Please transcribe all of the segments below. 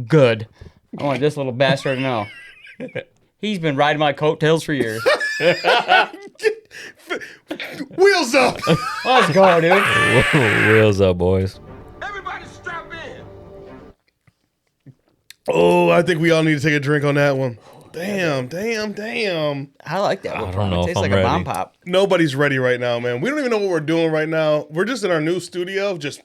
Good. I want this little bastard to know. He's been riding my coattails for years. Wheels up. Let's go, dude. Wheels up, boys. Everybody strap in. Oh, I think we all need to take a drink on that one. Damn. I like that. I don't know It if tastes I'm like a ready. bomb pop. Nobody's ready right now, man. We don't even know what we're doing right now. We're just in our new studio, just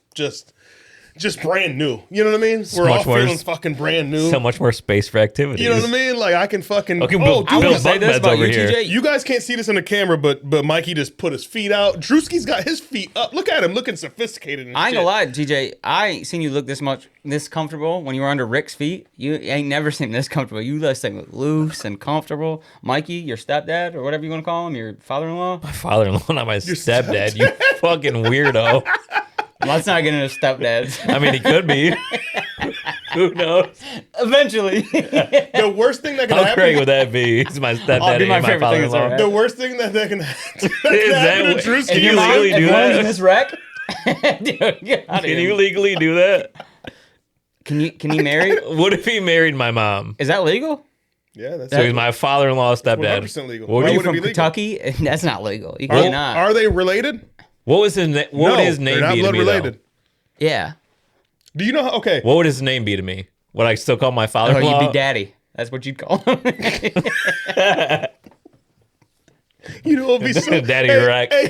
brand new. You know what I mean? We're all much more- feeling fucking brand new. So much more space for activities. You know what I mean? Like I can fucking. Okay, oh, Bill- I dude, want Bill to say this Buckman's about over you, here. TJ. you guys can't see this on the camera, but Mikey just put his feet out. Drewski's got his feet up. Look at him, looking sophisticated. And I ain't shit. gonna lie, TJ. I ain't seen you look this comfortable when you were under Rick's feet. You ain't never seen this comfortable. You look loose and comfortable. Mikey, your stepdad or whatever you want to call him, your father-in-law. My father-in-law, not my stepdad. You fucking weirdo. Let's not get into stepdads. I mean, he could be. Who knows? Eventually. The worst thing that can How happen. great would that be? He's my stepdad Oh, dude, and my my favorite thing is father-in-law. that- The worst thing that can happen to that- Drewski Can you Your mom, legally do if that? one's in this wreck. Dude, get out of Can here. you legally do that? Can you marry? What if he married my mom? Is that legal? Yeah, that's So he's my father-in-law's 100% stepdad. legal. What, Why would you, would it From be legal? Kentucky? That's not legal. You Are, cannot. are they related? what was his name? What would his they're name not be to blood me? related. Though? Yeah. Do you know how? Okay, What would his name be to me? Would I still call my Oh, father-in-law? you'd be daddy. That's what you'd call him. you know what would be so Daddy hey, Rack. hey,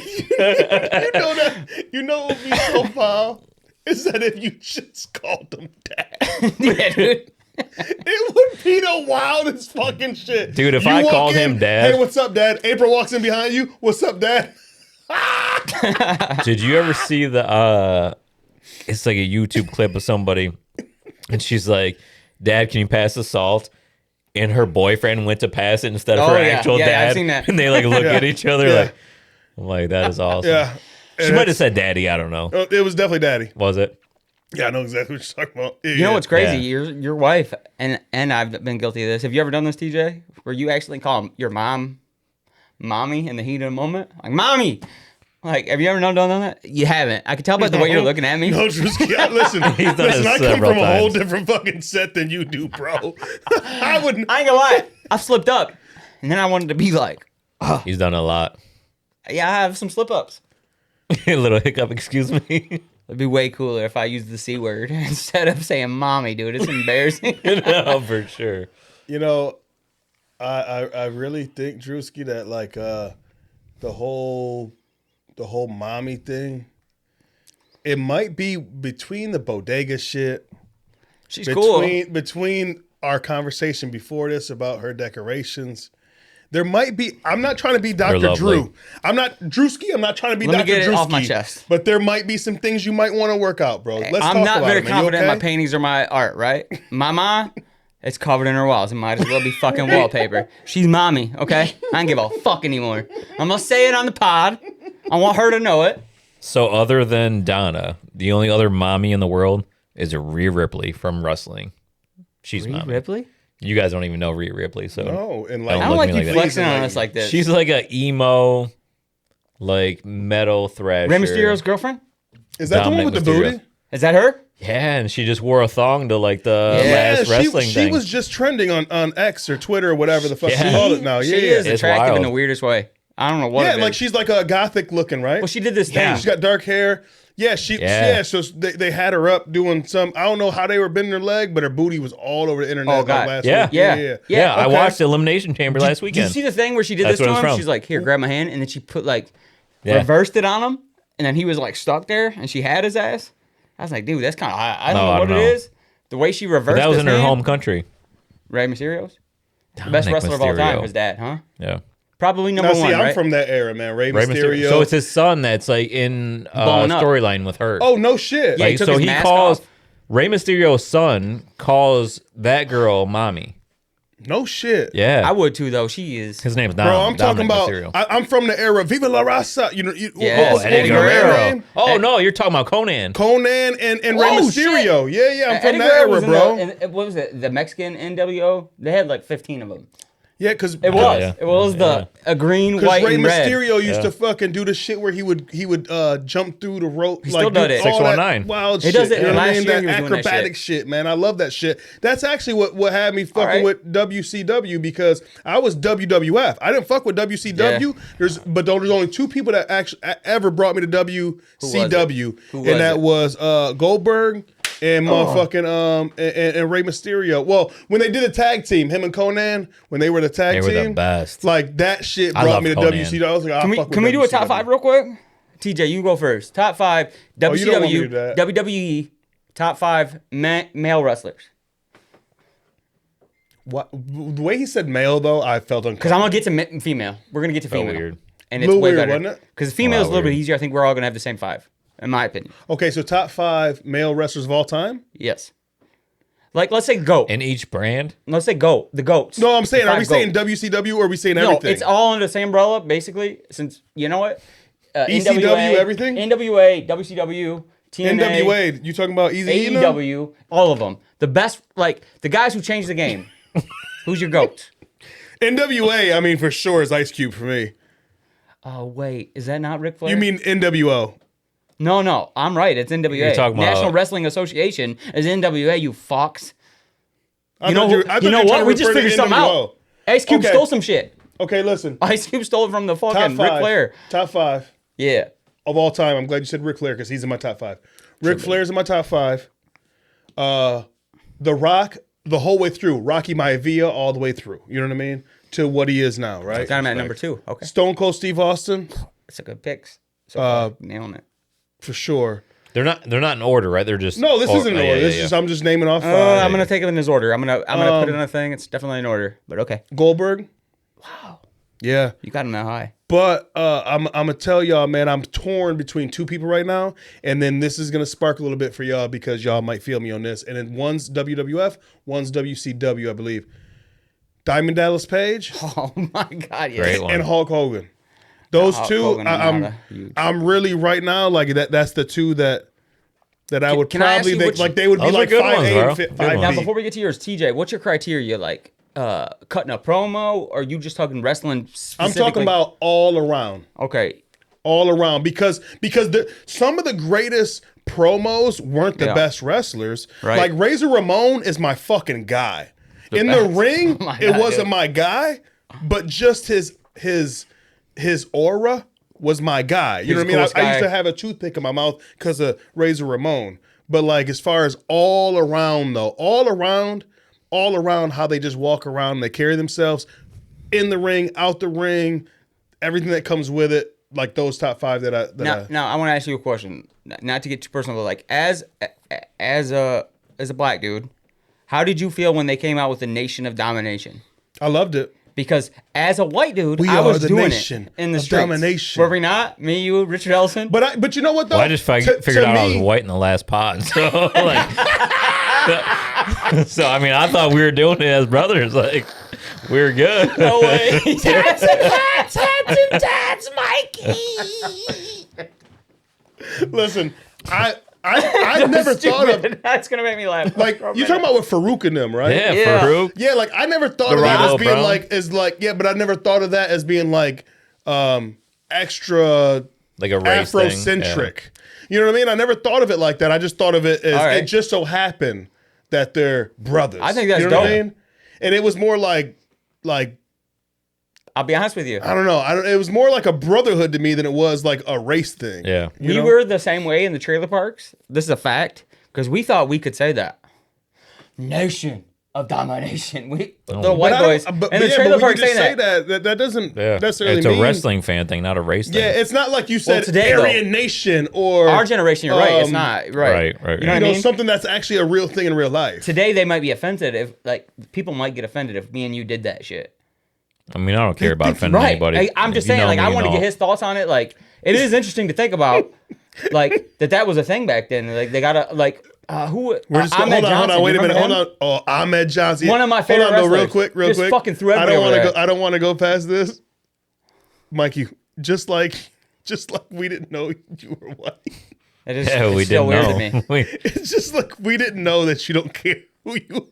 you know what would be so foul is that if you just called them dad, Yeah, dude. it would be the wildest fucking shit. Dude, if You I walk called in, him dad- hey, what's up, dad? April walks in behind you. What's up, dad? Did you ever see the it's like a YouTube clip of somebody and she's like, Dad, can you pass the salt? And her boyfriend went to pass it instead of Oh, her yeah. actual Yeah, dad. I've seen that. And they like look Yeah. at each other Yeah. like, I'm like, that is awesome. Yeah, She might have said daddy, I don't know. It was definitely daddy. Was it? Yeah, I know exactly what you're talking about. You know what's crazy? Yeah. Your wife and I've been guilty of this. Have you ever done this, TJ? Where you actually call your mom mommy in the heat of the moment? Like, mommy! Like, have you ever done that? You haven't. I can tell by the way you're looking at me. No, Drewski, listen, done it listen, I come several from a whole times. different fucking set than you do, bro. I wouldn't. I ain't gonna lie. I slipped up. And then I wanted to be like, He's done a lot. yeah, I have some slip ups. A little hiccup, excuse me. It'd be way cooler if I used the C word instead of saying mommy, dude. It's embarrassing. No, for sure. You know, I really think, Drewski, that like the whole mommy thing, it might be between the bodega shit, She's cool. between our conversation before this about her decorations. There might be. I'm not trying to be Dr. lovely. Drew. I'm not Drewski. I'm not trying to be Let me Dr. get it Drewski. off my chest. But there might be some things you might want to work out, bro. Let's talk I'm not about very it, man. You confident in my okay? paintings or my art, right? My mom, it's covered in her walls. It might as well be fucking wallpaper. She's mommy, okay? I don't give a fuck anymore. I'm gonna say it on the pod. I want her to know it. So other than Donna, the only other mommy in the world is Rhea Ripley from wrestling. She's mommy. Ripley? You guys don't even know Rhea Ripley, so No, and Don't like I don't look like at me you like that. flexing on us like this. she's like a emo, like metal thrasher. Rey Mysterio's girlfriend? is that the one Dominic with the Mysterio. booty? Is that her? Yeah, and she just wore a thong to like the Yeah, last wrestling she thing. was just trending on X or Twitter or whatever the fuck Yeah. you call it now. She Yeah, is yeah. It's attractive in wild. the weirdest way. I don't know what Yeah, it like is. she's like a gothic looking, right? Well, she did this Yeah. thing. She's got dark hair. Yeah, Yeah. so they had her up doing some. I don't know how they were bending her leg, but her booty was all over the internet. Oh, like God. last Yeah. week. Yeah. Yeah, I okay. watched Elimination Chamber last Did you weekend. see the thing where she did That's this to what it's him? from. She's like, here, grab my hand. And then she put like, Yeah. reversed it on him. And then he was like stuck there and she had his ass. I was like, dude, that's kind of, I don't No, know I what don't it know. is. The way she reversed That was his in her hand. home country. Rey Mysterio's? The best Dominic wrestler of all time, Mysterio. his dad, huh? Yeah. Probably number Now, see, one, I'm right? from that era, man. Rey Rey Mysterio. So it's his son that's like in Blowing up. storyline with her. Oh no shit. Yeah, he Like, took so his he mask calls off. Rey Mysterio's son calls that girl mommy. No shit. Yeah, I would too, though. She is. his name's Dom. Bro, I'm talking Dominic about. Mysterio. I'm from the era. Viva la raza. You know. Yes, what's Eddie her Guerrero. name? Oh no, you're talking about Conan. Conan and Rey Oh, Mysterio. Yeah, I'm from Eddie that Guerrero era, was in bro. what was it? The Mexican NWO? They had like 15 of them. Yeah, because It was. It was a green, white, Rey and red. Mysterio used to fucking do the shit where he would jump through the rope. He still does it. all that 619. wild He shit. does it You know what I last mean? year That he was doing that acrobatic shit, man. I love that shit. That's actually what had me fucking with WCW because I was WWF. I didn't fuck with WCW. Yeah. But there's only two people that actually ever brought me to WCW, and that was Goldberg. And motherfucking and Rey Mysterio. Well, when they did a tag team, him and Conan, when they were the tag team, They were the best. Like that shit I brought love me to Conan. WCW. I was like, Can we do a top 5 real quick? TJ, you go first. Top 5 you don't want me to do WCW, that. WWE, top 5 male wrestlers. What the way he said male though, I felt Because I'm uncomfortable. gonna get to female. We're gonna get to female. weird. And it's Little way weird, better. wasn't it? Because female is a little bit weird. easier. I think we're all gonna have the same 5, in my opinion. Okay, so top 5 male wrestlers of all time. Yes. Like, let's say GOAT. In each brand? Let's say GOAT. The GOATs. No, I'm saying, The are we 5 saying GOATs. WCW or are we saying No, everything? it's all under the same umbrella, basically. Since, you know what? ECW, NWA, everything? NWA, WCW, TNA. NWA. You talking about Easy? AEW, all of them. The best, like, the guys who changed the game. Who's your GOAT? NWA. I mean, for sure, is Ice Cube for me. Oh, wait. Is that not Ric Flair? You mean NWO? No. I'm right. It's NWA. You're talking about- National Wrestling Association is NWA, you fox. I You thought know, I thought you know were trying what? to We just refer to figured something NWO. out. Ice Cube Okay. stole some shit. Okay, listen. Ice Cube stole it from the Top fucking 5. Ric Flair. Top 5 Yeah. of all time. I'm glad you said Ric Flair because he's in my top 5. Ric Flair's in my top 5. The Rock, the whole way through. Rocky Maivia all the way through. You know what I mean? To what he is now, right? Got him at number 2. Okay. Stone Cold Steve Austin, That's a good picks. So nailing it. for sure. They're not in order, right? They're just No, this isn't in yeah, order. yeah, This is yeah. just I'm just naming off 5. I'm gonna take it in this order. I'm gonna put it on a thing. It's definitely in order, but okay. Goldberg. Wow, Yeah. you got him that high. But I'm gonna tell y'all, man, I'm torn between two people right now, and then this is gonna spark a little bit for y'all because y'all might feel me on this. And then one's WWF, one's WCW, I believe. Diamond Dallas Page Oh my God, yeah. Great one. and Hulk Hogan. Those Hulk two, Hogan and I'm huge. I'm really right now like that. That's the two that I would can I ask probably you they, which- like they would be Those are like good 5A ones, and bro. fit Good ones. 5B. Now, before we get to yours, TJ, what's your criteria? Like, cutting a promo, or are you just talking wrestling? I'm Specifically? talking about all around. Okay, All around because some of the greatest promos weren't the Yeah. best wrestlers. Right. Like Razor Ramon is my fucking guy. In the best. ring, Oh my it God, wasn't dude. my guy, but just his aura was my guy. You He know was what I mean? a I cool used guy. to have a toothpick in my mouth because of Razor Ramon. But like as far as all around though, all around how they just walk around and they carry themselves in the ring, out the ring, everything that comes with it. Like those top 5 that I now I want to ask you a question. Not to get too personal, but like as a black dude, how did you feel when they came out with the Nation of Domination? I loved it. Because as a white dude, We I was are the doing nation it in the of streets. domination. Were we not? Me, you, Richard Ellison. But you know what though? Well, I just figured out I was white in the last pod. So like, so I mean, I thought we were doing it as brothers. Like, we were good. No way. Tats and tats, Mikey. Listen, I never thought of That's gonna make me laugh. like you talking about with Farouk and them, right? Yeah, Yeah. Farouk. Yeah, like I never thought of The that as Ronald being Brown. but I never thought of that as being like extra Like a race thing. Afrocentric. You know what I mean? I never thought of it like that. I just thought of it as All right. it just so happened that they're brothers. I think that's you know what I dope. mean? And it was more like I'll be honest with you. I don't know. It was more like a brotherhood to me than it was like a race thing. Yeah. You We know? were the same way in the trailer parks. This is a fact because we thought we could say that. Nation of Domination. We little white But I don't- boys but in the yeah, trailer but when park you just saying that. that doesn't Yeah. necessarily It's mean a wrestling fan thing, not a race thing. Yeah, it's not like you said today, though, Aryan Nation or Our generation, you're right. It's not right. Right. You know what I you know mean? something that's actually a real thing in real life. Today they might be offended if like people might get offended if me and you did that shit. I mean, I don't care about offending Right. anybody. I'm just If you saying, know like, me, I you want to know. get his thoughts on it. Like, it is interesting to think about, like, that was a thing back then. Like, they gotta, like, who? We're just Ahmed hold on, wait a Johnson, you minute, hold remember on. him? Oh, Ahmed Johnson. One of my favorite Hold on, though, real wrestlers. quick. Just fucking threw I everybody don't want over to go. there. I don't want to go past this, Mikey. Just like we didn't know you were white. It is, Yeah, it's we still didn't weird know. to me. It's just like we didn't know that you don't care who you.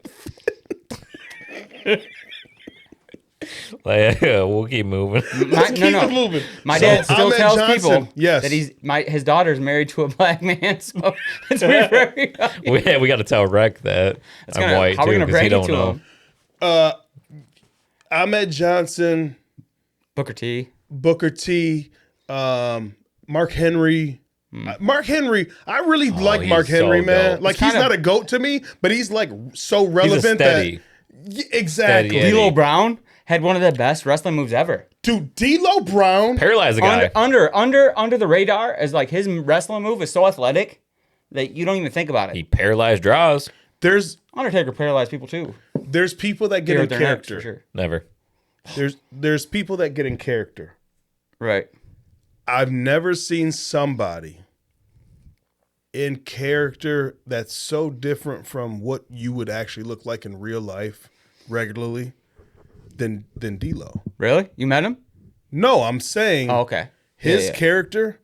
Like, we'll keep moving. My, Keep no, it no. moving. My So, dad still Ahmed tells Johnson, people yes. that his daughter's married to a black man. So it's weird for everybody. We got to tell Rec that I'm white how are we too, gonna because he break it don't to know. him? Ahmed Johnson, Booker T. Booker T, Mark Henry. Mark Henry, I really like he's Mark Henry, so man. dope. Like, He's he's kinda- not a goat to me, but he's like so He's a relevant steady. exactly. Steady Eddie. D'Lo Brown had one of the best wrestling moves ever. Dude, D'Lo Brown. Paralyze a guy. Under the radar, as like his wrestling move is so athletic that you don't even think about it. He paralyzed draws. There's Undertaker paralyzed people too. people that get Here in with their necks, character. for sure. Never. There's people that get in character. Right. I've never seen somebody in character that's so different from what you would actually look like in real life regularly than D'Lo. Really? You met him? No, I'm saying Oh, okay. his Yeah. character,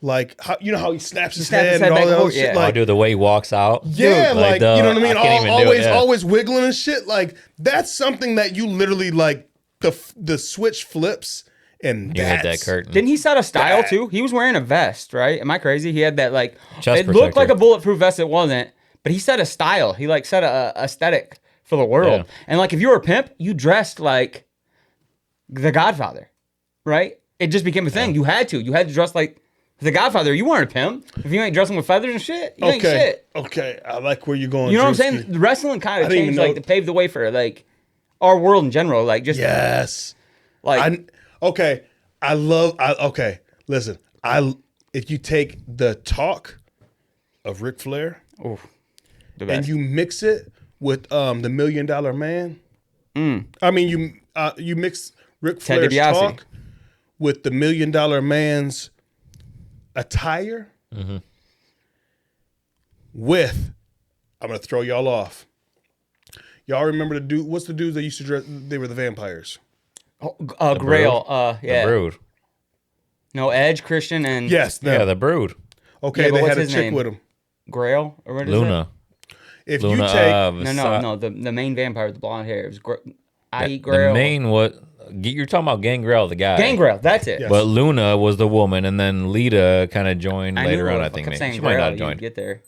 like how how he snaps his snaps head his and head all back that and other forth, shit. yeah. I Like, do the way he walks out. yeah, like the- you know what I mean? I can't even do it, yeah. Always wiggling and shit. Like that's something that you literally the switch flips and You hit that that's curtain. Didn't he set a style too? He was wearing a vest, right? Am I crazy? He had that like Chest it looked like protector. a bulletproof vest. It wasn't, but he set a style. He like set a aesthetic for the world. Yeah. And like if you were a pimp, you dressed like the Godfather, right? It just became a thing. You had to dress like the Godfather. You weren't a pimp if you ain't dressing with feathers and shit. You ain't okay. shit. Okay, I like where you're going. You know what I'm Drewski. saying? Wrestling kind I of didn't even changed know- like to pave the way for like our world in general. Like just Yes. like Okay. Listen, if you take the talk of Ric Flair the and best. you mix it with the $1 Million Man, I mean you mix Ric Ted Flair's DiBiase. talk with the $1 Million Man's attire with, I'm gonna throw y'all off. Y'all remember what's the dudes that used to dress? They were the vampires. Grail. The Yeah. Brood. No, Edge, Christian, and Yes, them. Yeah, the Brood. Okay, Yeah, but they what's had a his chick name? with them. Grail or what is Luna. If Luna you take of it? No. The main vampire with the blonde hair. It was the Grail. main what you're talking about Gangrel, the guy. Gangrel. That's it. Yes. But Luna was the woman, and then Lita kind of joined I later knew on. if I think kept maybe saying she might Grail, not have you'd joined. get there.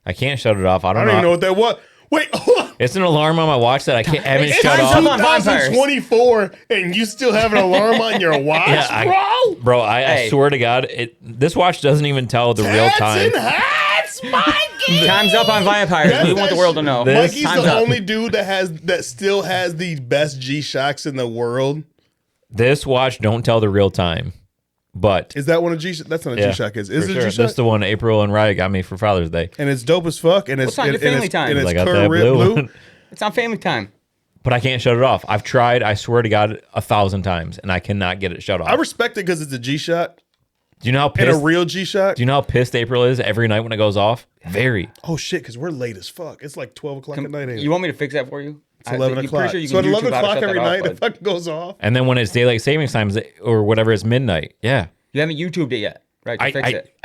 I can't shut it off. I I don't don't even know know. what that was. Wait, hold on. It's an alarm on my watch that I haven't It's shut time's up off. on vampires. 2024 and you still have an alarm on your watch, Yeah, bro? I Hey. swear to God, this watch doesn't even tell the real Hats time. and hats, Mikey. Time's up on vampires. That's We want the that world to shit. know. This- Mikey's Time's the up. only dude that still has the best G-Shocks in the world. This watch don't tell the real time, but Is that one of G-Shock? That's not a yeah, G-Shock. Is for it sure. a That's G-Shock? the one April and Ryan got me for Father's Day. And it's dope as fuck. And it's What's on your family time? And it's I got current that red blue blue. one. It's on Family Time. But I can't shut it off. I've tried. I swear to God, 1,000 times, and I cannot get it shut off. I respect it because it's a G-Shock Do you know how and a pissed? real G-Shock. Do you know how pissed April is every night when it goes off? Very. Oh shit, because we're late as fuck. It's like 12 o'clock at night. ain't it? You want me to fix that for you? It's 11 I'm o'clock. Pretty sure you So at can 11 YouTube how to o'clock shut every that off, night, bud. it fucking goes off. And then when it's daylight savings times or whatever, it's midnight. Yeah. You haven't YouTubed it yet, right? To fix it.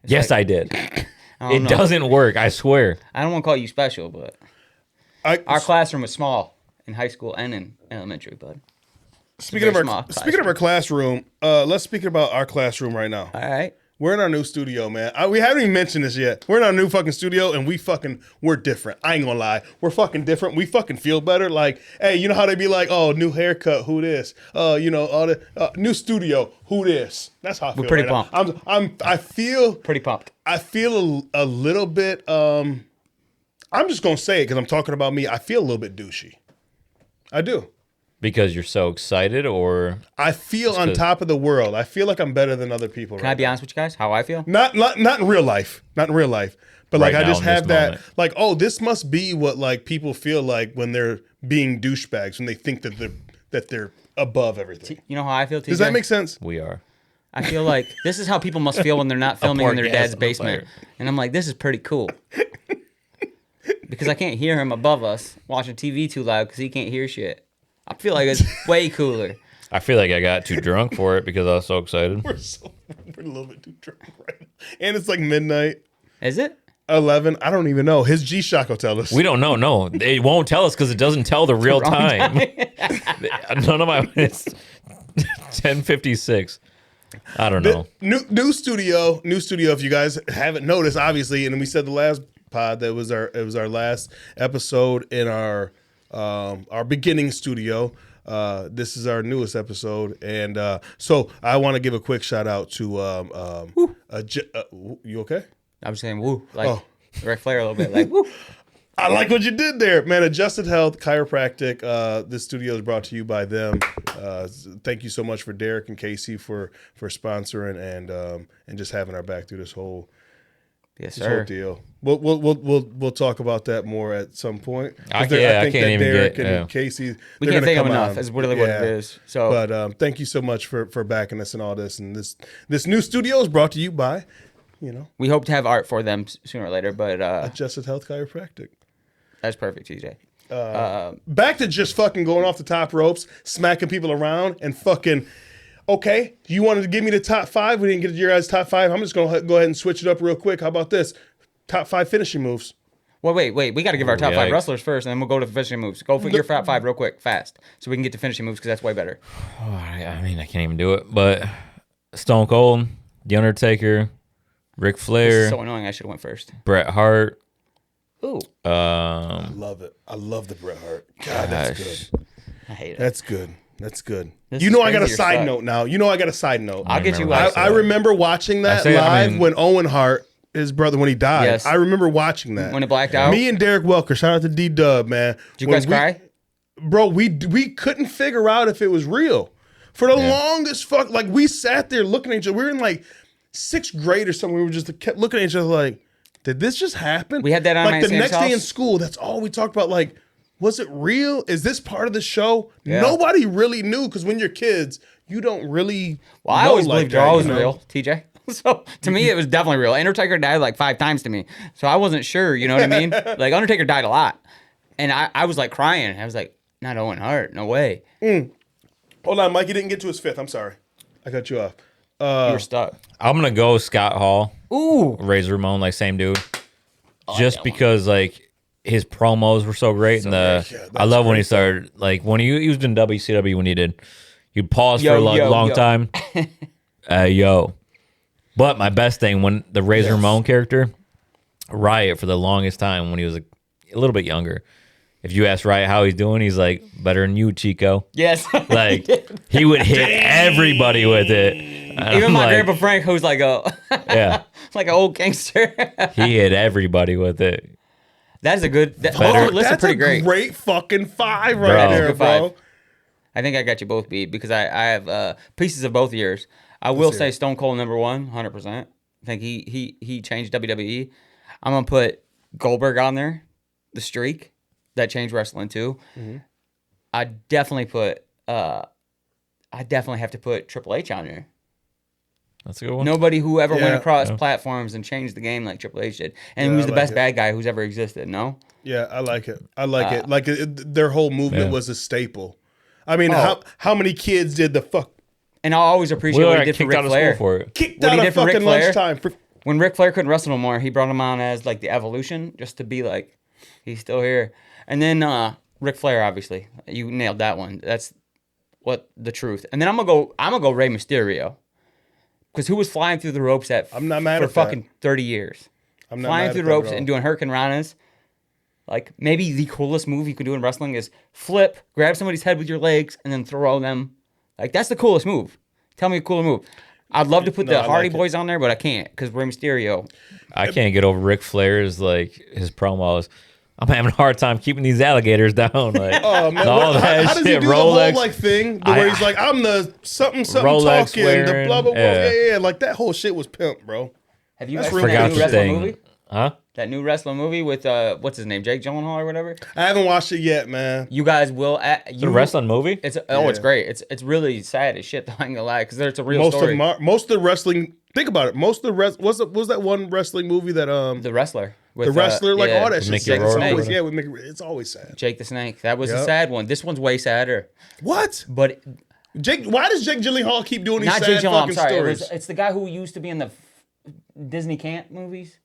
Yes, like- I did. I don't It know. doesn't work. I swear. I don't want to call you special, but our classroom was small in high school and in elementary, bud. Speaking of very our small classroom, let's speak about our classroom right now. All right. We're in our new studio, man. We haven't even mentioned this yet. We're in our new fucking studio, and we're different. I ain't gonna lie, we're fucking different. We fucking feel better. Like, hey, you know how they be like, oh, new haircut, who this? You know, all the new studio, who this? That's how I feel. pretty right pumped. now. I feel Pretty pumped. I feel a little bit. I'm just gonna say it because I'm talking about me. I feel a little bit douchey. I do. Because you're so excited, or I feel on 'cause- top of the world. I feel like I'm better than other people. Can I be honest with you guys? How I feel? Not in real life. Not in real life. But like Right I now, just in this have that moment. like, oh, this must be what like people feel like when they're being douchebags, when they think that they're above everything. You know how I feel, TJ? Does that make sense? we are. I feel like this is how people must feel when they're not filming in their gas dad's on the basement. fire. And I'm like, this is pretty cool. Because I can't hear him above us watching TV too loud because he can't hear shit. I feel like it's way cooler. I feel like I got too drunk for it because I was so excited. We're a little bit too drunk right now. And it's like midnight. Is it? 11. I don't even know. His G-Shock will tell us. We don't know. No, it won't tell us because it doesn't tell the real time. None of my. It's 10:56. I don't know. New studio. If you guys haven't noticed, obviously, and we said the last pod that it was our last episode in our beginning studio. This is our newest episode, and so I want to give a quick shout out to you okay? I'm saying woo, like Ric Flair a little bit, like woo. I like what you did there, man. Adjusted Health Chiropractic. This studio is brought to you by them. Thank you so much for Derek and Casey for sponsoring and just having our back through this whole whole deal. We'll talk about that more at some point. I think that Derek and Casey, we can't thank them enough. Is really what it is. So, but thank you so much for backing us and all this. And this new studio is brought to you by, we hope to have art for them sooner or later. But Adjusted Health Chiropractic. That's perfect, TJ. Back to just fucking going off the top ropes, smacking people around, and fucking. Okay, you wanted to give me the top 5. We didn't get your guys' top 5. I'm just gonna go ahead and switch it up real quick. How about this? Top 5 finishing moves. Well, wait. We got to give our top 5 wrestlers first, and then we'll go to the finishing moves. Go for your top 5 real quick, fast, so we can get to finishing moves because that's way better. Oh, I mean, I can't even do it. But Stone Cold, The Undertaker, Ric Flair. This is so annoying. I should have went first. Bret Hart. Ooh. I love it. I love the Bret Hart. God, that's good. I hate it. That's good. That's good. This I got a is side crazy note now. I got a side note. I'll get you. I remember watching that live when Owen Hart, his brother, when he died. Yes. I remember watching that. When it blacked out. Me and Derek Welker, shout out to D-Dub, man. Did you guys cry? Bro, we couldn't figure out if it was real. For the longest like we sat there looking at each other. We were in like 6th grade or something. We were just kept looking at each other like, did this just happen? We had that on like my the next day in house. school. That's all we talked about. Like, was it real? Is this part of the show? Yeah. Nobody really knew because when you're kids, you don't really. Well, I always believed that, Raw was real, TJ. So to me, it was definitely real. Undertaker died like 5 times to me, so I wasn't sure. You know what I mean? Like Undertaker died a lot, and I was like crying. I was like, not Owen Hart, no way. Hold on, Mike. You didn't get to his 5th. I'm sorry, I cut you off. You were stuck. I'm gonna go Scott Hall. Ooh, Razor Ramon, like same dude. Just because like his promos were so great, and I love when he started like when he was in WCW when he did. You'd pause for a long time. Yo. But my best thing when the Razor Ramon character, Riot for the longest time when he was a little bit younger. If you ask Riot how he's doing, he's like, better than you, Chico. yes. Like he would hit everybody with it. Even my grandpa Frank, who's like yeah, like an old gangster. he hit everybody with it. That's a good. Better. List is pretty great. Great fucking 5 right Bro. there, Good bro. 5. I think I got you both beat because I have pieces of both years. I will say Stone Cold number 1, 100%. I think he changed WWE. I'm gonna put Goldberg on there, the streak that changed wrestling too. Mm-hmm. I definitely have to put Triple H on there. That's a good one. Nobody who ever went across platforms and changed the game like Triple H did, and he was the best bad guy who's ever existed. No. Yeah, I like it. Like their whole movement was a staple. I mean, how many kids did the fuck? And I always appreciate what he did for Ric Flair. Kicked out of fucking lunchtime. When Ric Flair couldn't wrestle no more, he brought him on as like the Evolution, just to be like, he's still here. And then Ric Flair, obviously, you nailed that one. That's what the truth. And then I'm gonna go Rey Mysterio, because who was flying through the ropes I'm not mad for at fucking that. 30 years, I'm not flying mad through at the that ropes at all. and doing Hurricane Ranas. Like maybe the coolest move you could do in wrestling is flip, grab somebody's head with your legs, and then throw them. Like that's the coolest move. Tell me a cooler move. I'd love to put the Hardy Boys on there, but I can't because Rey Mysterio. I can't get over Ric Flair's like his promos. I'm having a hard time keeping these alligators down. Like, oh man, all that how does he shit. do Rolex, the whole like thing where he's like, I'm the something Rolex talking, wearing, the blah blah blah. yeah. Yeah, like that whole shit was pimp, bro. Have you That's guys seen that new the wrestling thing. movie? Huh? That new wrestling movie with what's his name, Jake Gyllenhaal or whatever. I haven't watched it yet, man. You guys will. The wrestling movie? It's Yeah. it's great. It's really sad as shit. I ain't gonna lie, because it's a real story. Most of the wrestling. Think about it. Most of the was that one wrestling movie that The Wrestler. With, the wrestler like all that with shit. Mickey It's Rourke. always, with Mickey. It's always sad. Jake the Snake. That was a Yep. sad one. This one's way sadder. What? But Jake? Why does Jake Gyllenhaal keep doing these not sad Jake Gyllenhaal. I'm fucking sorry. stories? It's the guy who used to be in the Disney Can't movies.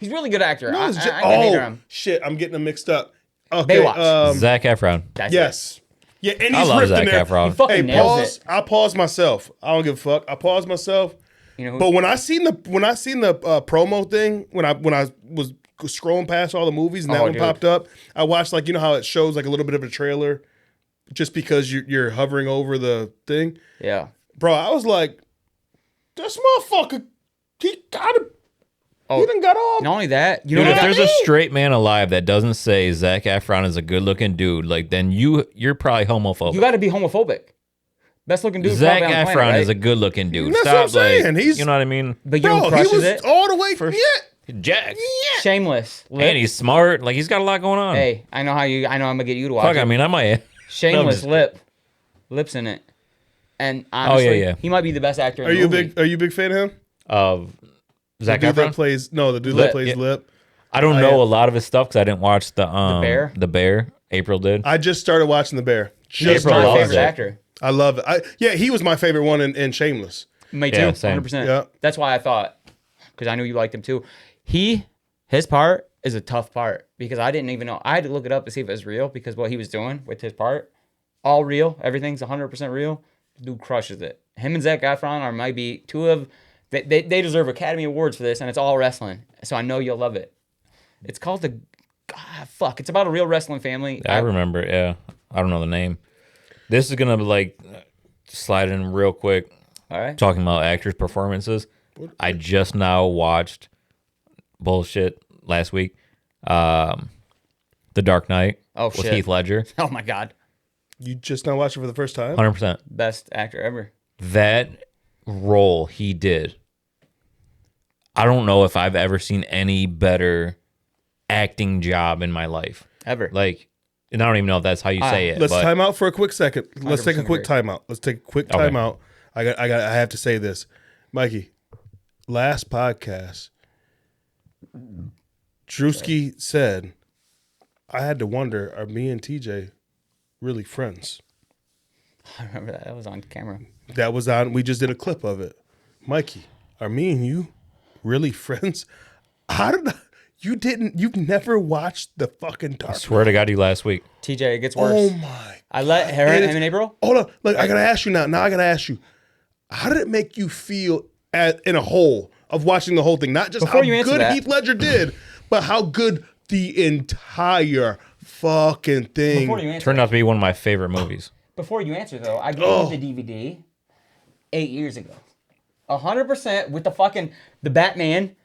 He's a really good actor. No, it's I can hate oh him. shit! I'm getting them mixed up. Okay, Baywatch. Zac Efron. That's yes, yeah, and I he's love ripped in Zac there. Efron. He fucking Hey, nails pause. it. I pause myself. I don't give a fuck. I pause myself. You know who, But when I seen the promo thing, when I was scrolling past all the movies and that one dude. popped up, I watched like you know how it shows like a little bit of a trailer, just because you're hovering over the thing, yeah. bro. I was like, this motherfucker, he got it. Oh, He done got all. not only that, you Dude, know if what there's a straight man alive that doesn't say Zac Efron is a good looking dude, like then you're probably homophobic. you got to be homophobic. Best looking dude. Zac probably on the Efron planet, right? is a good looking dude. That's Stop, what I'm saying. like, He's- you know what I mean? But you know Bro, who he crushes was it? all the way. First- Yeah. Jack. Shameless. And he's smart. Like he's got a lot going on. Hey, I know I'm gonna get you to watch Fuck, it. I mean, I might. Shameless No, I'm lips in it. And honestly, yeah. he might be the best actor in Are the you a movie. big fan of him? Of Zac The dude that Efron. plays the dude Lip. that plays Yeah. Lip. I don't Oh, know yeah. a lot of his stuff because I didn't watch the Bear? The Bear. April did. I just started watching The Bear. He's Just April my loves favorite it. actor. I love it. Yeah, he was my favorite one in Shameless. Me too, Yeah, same. 100%. Yeah. That's why I thought, because I knew you liked him too. His part is a tough part because I didn't even know. I had to look it up to see if it was real because what he was doing with his part, all real. Everything's 100% real. Dude crushes it. Him and Zac Efron are might be two of, they deserve Academy Awards for this, and it's all wrestling. So I know you'll love it. It's called it's about a real wrestling family. I remember. Yeah, I don't know the name. This is gonna like slide in real quick. All right. Talking about actors' performances. I just now watched bullshit last week. The Dark Knight. Oh, with shit. Heath Ledger. Oh my God. You just now watched it for the first time? 100%. Best actor ever. That role he did. I don't know if I've ever seen any better acting job in my life. Ever. Like, and I don't even know if that's how you say it. Let's but time out for a quick second. Let's take a 100% quick agree. timeout. Let's take a quick Okay. timeout. I have to say this. Mikey, last podcast, Drewski said, I had to wonder, are me and TJ really friends? I remember that. That was on camera. That was on, we just did a clip of it. Mikey, are me and you really friends? How did you've never watched the fucking Dark I swear to God, you last week. TJ, it gets Oh worse. my. I let her And him it's- in April. Hold on. Look, I gotta ask you now. Now I gotta ask you. How did it make you feel in a whole of watching the whole thing? Not just Before how you answer good that- Heath Ledger did, but how good the entire fucking thing. Before you answer, Turned out to be one of my favorite movies. though, I gave you the DVD 8 years ago. 100% with the Batman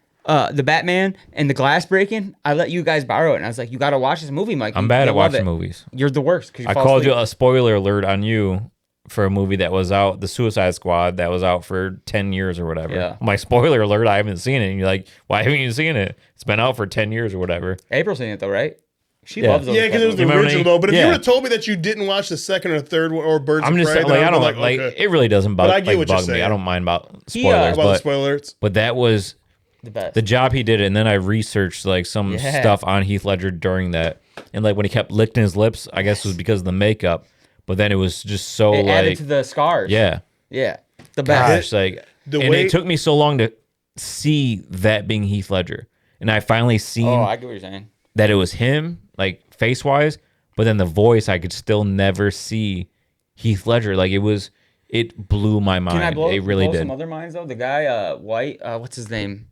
and the glass breaking. I let you guys borrow it, and I was like, "You got to watch this movie, Mike. I'm bad You'll at love watching it." movies. You're the worst. 'Cause you I fall called you asleep. a spoiler alert on you for a movie that was out, The Suicide Squad, that was out for 10 years or whatever. Yeah. I'm like, spoiler alert, I haven't seen it. And you're like, why haven't you seen it? It's been out for 10 years or whatever. April's seen it though, right? She Yeah. loves those. Yeah, because it was the You remember original me? though. But if you Yeah. would have told me that you didn't watch the second or third one or Birds I'm of just Prey, saying, then like, I I'd don't be like, okay. it really doesn't bug, But I get what you're bug me. saying. I don't mind about He, spoilers, About the but, spoilers. but that was the best. the job he did. And then I researched like some Yeah. stuff on Heath Ledger during that. And like when he kept licking his lips, I guess it was because of the makeup. But then it was just so it added like, to the scars. yeah. Yeah. The best. Gosh, like, The and way- it took me so long to see that being Heath Ledger, and I finally seen Oh, I get what you're saying. that it was him, like face wise, but then the voice, I could still never see Heath Ledger. Like it blew my mind. Can I blow, it really blow did. some other minds though? The guy, White, what's his name?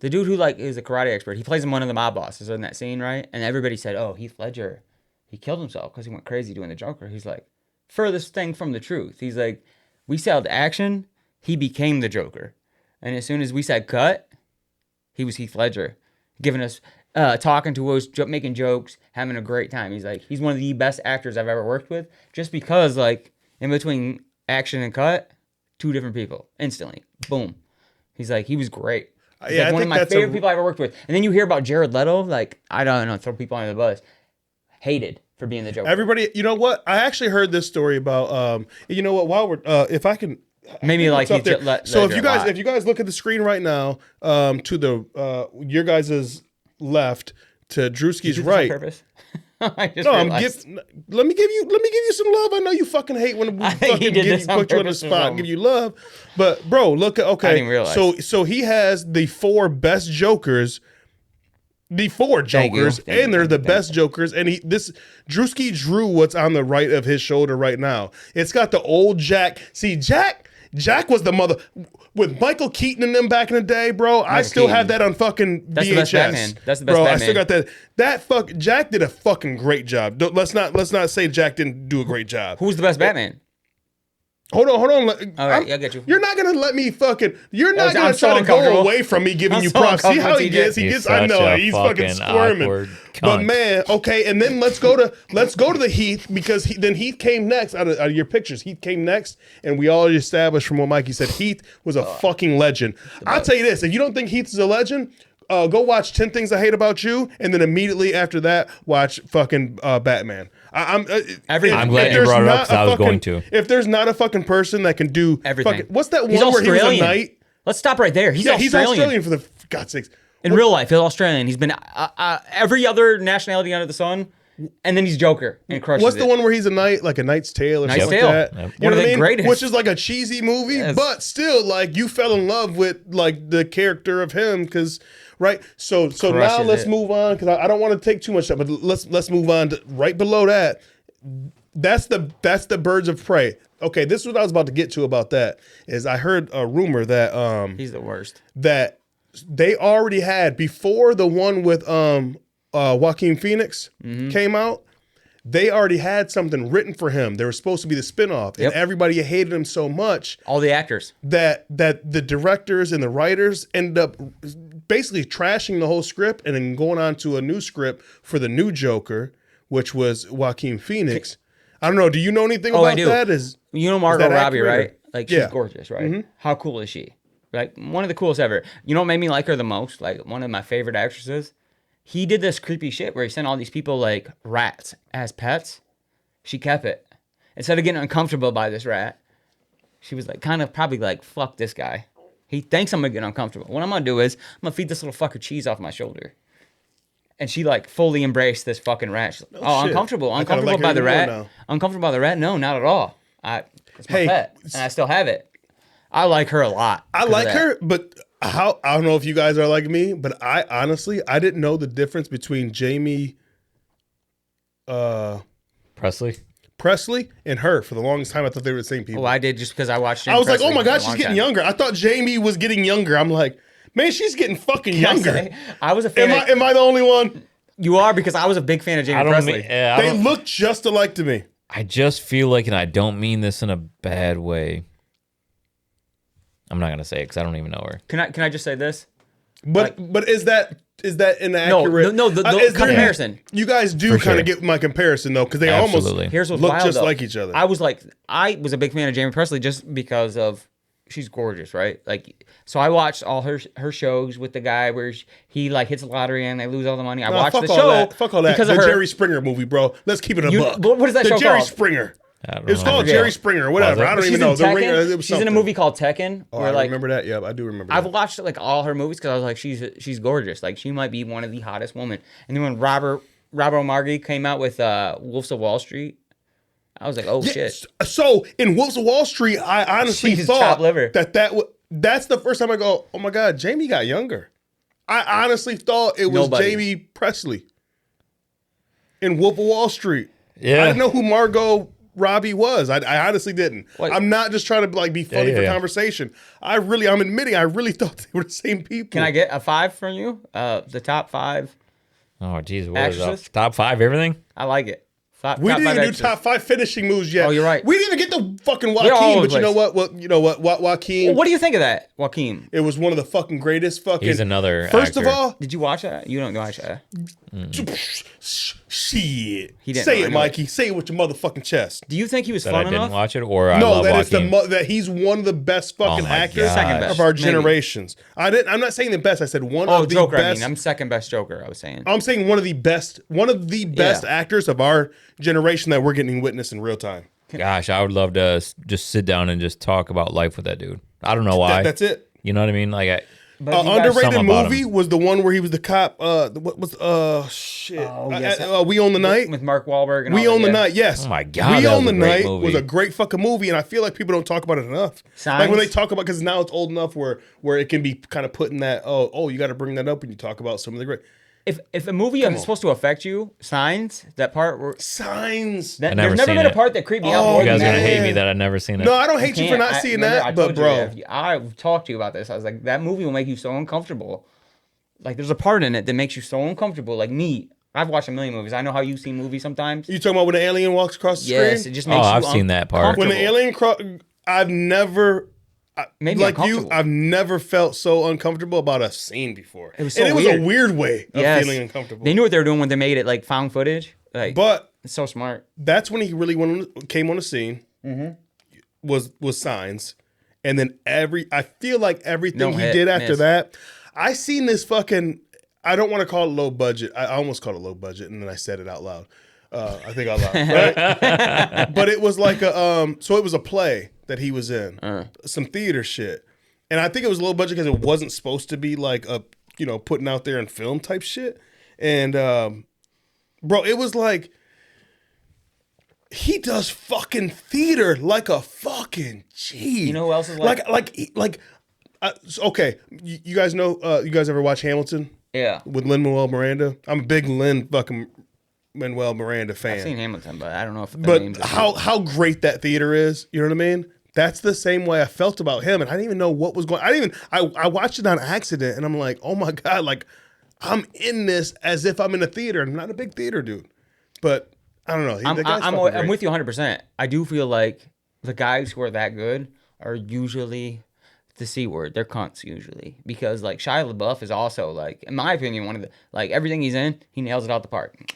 The dude who like is a karate expert. He plays one of the mob bosses in that scene, right? And everybody said, "Oh, Heath Ledger, he killed himself because he went crazy doing the Joker." He's like, furthest thing from the truth. He's like, we said action, he became the Joker, and as soon as we said cut, he was Heath Ledger, giving us, talking to us, making jokes, having a great time. He's like, he's one of the best actors I've ever worked with, just because like in between action and cut, two different people instantly, boom. He's like, he was great. He's Yeah, I like one of think my that's favorite people I ever worked with. And then you hear about Jared Leto, like, I don't know, throw people under the bus. Hated for being the Joker. Everybody, you know what? I actually heard this story about. You know what? While we're, if I can, Maybe like it's up Heath there. Ledger So a lot. if you guys look at the screen right now, to the your guys' left to Drewski's Did you do this on right. purpose? I just No, realized. let me give you some love. I know you fucking hate when we I think he fucking did this on put you on the purpose or spot and something. give you love. But bro, look, okay. I didn't realize. So he has the 4 best Jokers before Thank you. Jokers, Thank you. and they're the Thank best you. Jokers. And Drewski drew what's on the right of his shoulder right now. It's got the old Jack. See, Jack was the mother with Michael Keaton and them back in the day, bro. I still Keaton. have that on fucking That's VHS. the best Batman. That's the best bro. Batman. I still got that. Jack did a fucking great job. Let's not say Jack didn't do a great job. Who's the best Batman? Hold on. All right, I get you. You're not gonna let me fucking. You're not gonna I'm so try to go uncomfortable. away from me giving I'm you so props. See how he uncomfortable, gets? He He's gets. I such know a he's fucking fucking squirming. awkward But cunt. man, okay, and then let's go to the Heath because then Heath came next out of your pictures. Heath came next, and we already established from what Mikey said, Heath was a fucking legend. I'll tell you this: if you don't think Heath is a legend, go watch 10 Things I Hate About You, and then immediately after that, watch fucking Batman. I'm glad you brought it up because I was going to. If there's not a fucking person that can do Everything. what's that He's one where he was a Australian. knight? Let's stop right there. He's He's Australian for the God's sakes. In real life, he's Australian. He's been every other nationality under the sun, and then he's Joker and crushes What's the it. one where he's a knight, like a Knight's Tale or Knight's something Tale. like that? Yep. You One know of what I the mean? greatest. Which is like a cheesy movie, Yes. but still, like you fell in love with like the character of him because. Right, so now Crushes let's it. move on because I don't want to take too much time, but let's move on to right below that. That's the Birds of Prey. Okay, this is what I was about to get to about that. Is I heard a rumor that He's the worst. that they already had before the one with Joaquin Phoenix came out. They already had something written for him. They were supposed to be the spinoff, Yep. and everybody hated him so much All the actors. that the directors and the writers ended up basically trashing the whole script and then going on to a new script for the new Joker, which was Joaquin Phoenix. I don't know. Do you know anything Oh, I about do. that? Is You know Margot that Robbie, accurate, right? or- Like she's Yeah. gorgeous, right? How cool is she? Like one of the coolest ever. You know what made me like her the most? Like one of my favorite actresses. He did this creepy shit where he sent all these people like rats as pets. She kept it. Instead of getting uncomfortable by this rat, she was like kind of probably like, fuck this guy. He thinks I'm gonna get uncomfortable. What I'm gonna do is I'm gonna feed this little fucker cheese off my shoulder. And she like fully embraced this fucking rat. She's like, shit. uncomfortable. I kinda Uncomfortable like her by the even more rat. now. Uncomfortable by the rat? No, not at all. It's my Hey, pet. And I still have it. I like her a lot. I 'cause of like that. her, but I don't know if you guys are like me, but I honestly I didn't know the difference between Jamie Presley. Presley and her for the longest time. I thought they were the same people. Oh, I did just because I watched. I was like, oh Presley my for a god, she's long getting time. younger. I thought Jamie was getting younger. I'm like, man, she's getting fucking Can I younger. say, I was a fan. Am I the only one? You are because I was a big fan of Jamie Presley. They look just alike to me. I just feel like, and I don't mean this in a bad way. I'm not gonna say it because I don't even know her. Can I just say this? But is that inaccurate? No, the is there- comparison. You guys do For kind of sure. get my comparison though, because they Absolutely. almost Here's what's look wild, just though. like each other. I was a big fan of Jamie Presley just because of she's gorgeous, right? Like, so I watched all her shows with the guy where he like hits the lottery and they lose all the money. I Nah, watched fuck the all show that. Fuck all that. because The of her. Jerry Springer movie, bro. Let's keep it a buck. what is that the show Jerry called? Springer. I don't It was know. called forget. Jerry Springer or whatever. Was it? I don't She's even in know. The Tekken. Ringer. It was She's in a something. movie called Tekken. Oh, where, I like, remember that. Yeah, I do remember I've that. watched like all her movies because I was like, she's gorgeous. Like she might be one of the hottest women. And then when Robert O'Margy came out with Wolves of Wall Street, I was like, oh Yeah, shit. So in Wolves of Wall Street, I honestly She's thought chopped liver. that's the first time I go, oh my god, Jamie got younger. I honestly thought it was Nobody. Jamie Presley in Wolf of Wall Street. Yeah. I didn't know who Margot Robbie was. I honestly didn't. What? I'm not just trying to like be funny for yeah. conversation. I'm admitting I really thought they were the same people. Can I get a 5 from you? The top 5. Oh, geez, what is up? Actresses? Top 5, everything? I like it. We didn't even do actresses. top 5 finishing moves yet. Oh, you're right. We didn't even get the fucking They're all Joaquin, over but the you know place. what? You know what? Joaquin. Well, what do you think of that, Joaquin? It was one of the fucking greatest fucking. He's another First of actor. all, Did you watch that? You don't watch that. shit. He didn't Say know, I it, know Mikey. Say it with your motherfucking chest. Do you think he was That I fun didn't enough? watch it, or I No, love that is Joaquin. that he's one of the best fucking Oh my actors God. Second best, of our maybe. generations. I'm not saying the best. I said one Oh, of the Joker. best. I'm second best Joker. I was saying. I'm saying one of the best actors of our generation that we're getting witness in real time. Gosh, I would love to just sit down and just talk about life with that dude. I don't know why. That's it. You know what I mean? Like, But you guys- Underrated Something about movie him. was the one where he was the cop. What was shit? Oh, yes. We Own the Night. with Mark Wahlberg and We all Own that, the yeah. Night. Yes. Oh my God, We that Own was the a great Night movie. was a great fucking movie, and I feel like people don't talk about it enough. Like when they talk about, because now it's old enough where it can be kind of put in that you got to bring that up when you talk about some of the great. if a movie is supposed to affect you, Signs, that part where Signs. there's never never seen been a it. part that creeped me out Oh, more You guys than are gonna that. hate me that I've never seen it. No, I don't hate you for not seeing that, but bro, I've talked to you about this. I was like, that movie will make you so uncomfortable. Like, there's a part in it that makes you so uncomfortable. Like me, I've watched a million movies. I know how you see movies sometimes. you talking about when the alien walks across the Yes, screen? it just makes you I've seen that part. When the uncomfortable. alien I've never Made me like you, uncomfortable. I've never felt so uncomfortable about a scene before. It was so and it was weird. a weird way of Yes. feeling uncomfortable. They knew what they were doing when they made it like found footage. Like, But it's so smart. that's when he really came on the scene. Was Signs, and then I feel like everything No he hit, did after miss. that. I seen this fucking. I don't want to call it low budget. I almost called it low budget, and then I said it out loud. I think out loud, right? But it was like a so it was a play that he was in, some theater shit, and I think it was low budget because it wasn't supposed to be like a putting out there in film type shit, and bro, it was like. He does fucking theater like a fucking G. You know who else is like? Okay, you guys know? You guys ever watch Hamilton? Yeah. With Lin-Manuel Miranda. I'm a big Lin-Manuel Miranda fan. I've seen Hamilton, but I don't know if the But names how great that theater is. You know what I mean? That's the same way I felt about him, and I didn't even know what was going. I watched it on accident, and I'm like, oh my god, like I'm in this as if I'm in a theater. I'm not a big theater dude, but I don't know. I'm with you 100%. I do feel like the guys who are that good are usually the C word. They're cunts usually because like Shia LaBeouf is also like, in my opinion, one of the like everything he's in, he nails it out the park,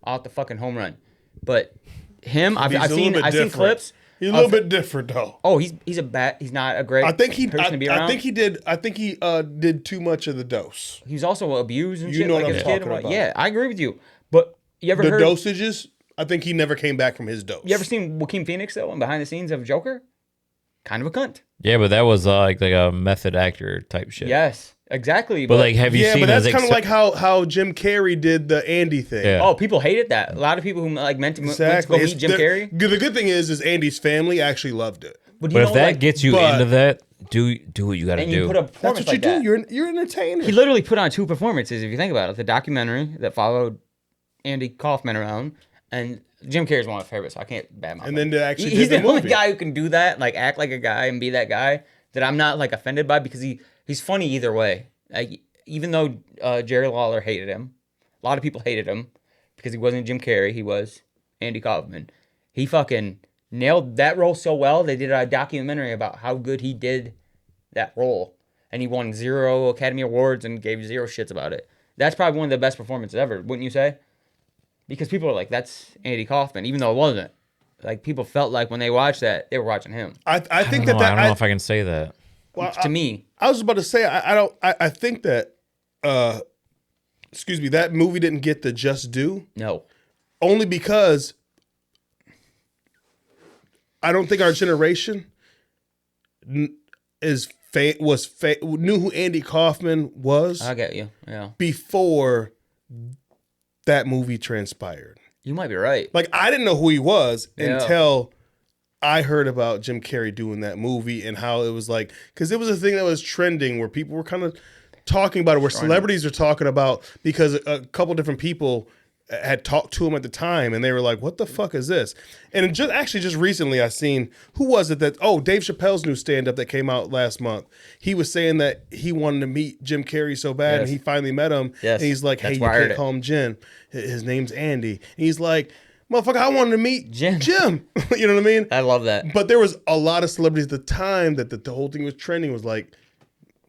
out the fucking home run. But him, I've seen clips. He's a little bit different though. Oh, he's not a great. I think he. person to be around. I think he did too much of the dose. He's also abused and You shit know like what his I'm kid. talking about. Yeah, I agree with you. But you ever The heard? dosages. I think he never came back from his dose. You ever seen Joaquin Phoenix though, and behind the scenes of Joker? Kind of a cunt. Yeah, but that was like a method actor type shit. Yes, exactly. But like, have you Yeah, seen? but that's his kind of like how Jim Carrey did the Andy thing. Yeah. Oh, people hated that. A lot of people who like meant to Exactly. go meet Jim Carrey. The good thing is Andy's family actually loved it. But, But if that gets you but- into that, do what you got to and do. you put a That's performance what you like do. that. You're an entertainer. He literally put on 2 performances. If you think about it, the documentary that followed Andy Kaufman around, and Jim Carrey's one of my favorites. So I can't badmouth him. And then to actually he's did the the only movie. guy who can do that, like act like a guy and be that guy that I'm not like offended by because he's funny either way. Like even though Jerry Lawler hated him, a lot of people hated him because he wasn't Jim Carrey. He was Andy Kaufman. He fucking nailed that role so well. They did a documentary about how good he did that role, and he won 0 Academy Awards and gave 0 shits about it. That's probably one of the best performances ever, wouldn't you say? Because people are like, that's Andy Kaufman, even though it wasn't. Like people felt like when they watched that, they were watching him. I think I don't know if I can say that. well, To me, I was about to say I think that excuse me, that movie didn't get the just due no. only because I don't think our generation knew who Andy Kaufman was I get you. Yeah, before that movie transpired. you might be right. Like I didn't know who he was Yeah. until I heard about Jim Carrey doing that movie and how it was like, because it was a thing that was trending where people were kind of talking about it, where celebrities are talking about, because a couple different people had talked to him at the time and they were like, what the fuck is this? And it just recently I seen, who was it that, Dave Chappelle's new stand-up that came out last month. He was saying that he wanted to meet Jim Carrey so bad and he finally met him. Yes. And he's like, hey, That's you where I heard can't it. call him Jim. His name's Andy. And he's like, motherfucker, I wanted to meet Jim. You know what I mean? I love that. But there was a lot of celebrities at the time that the whole thing was trending, was like,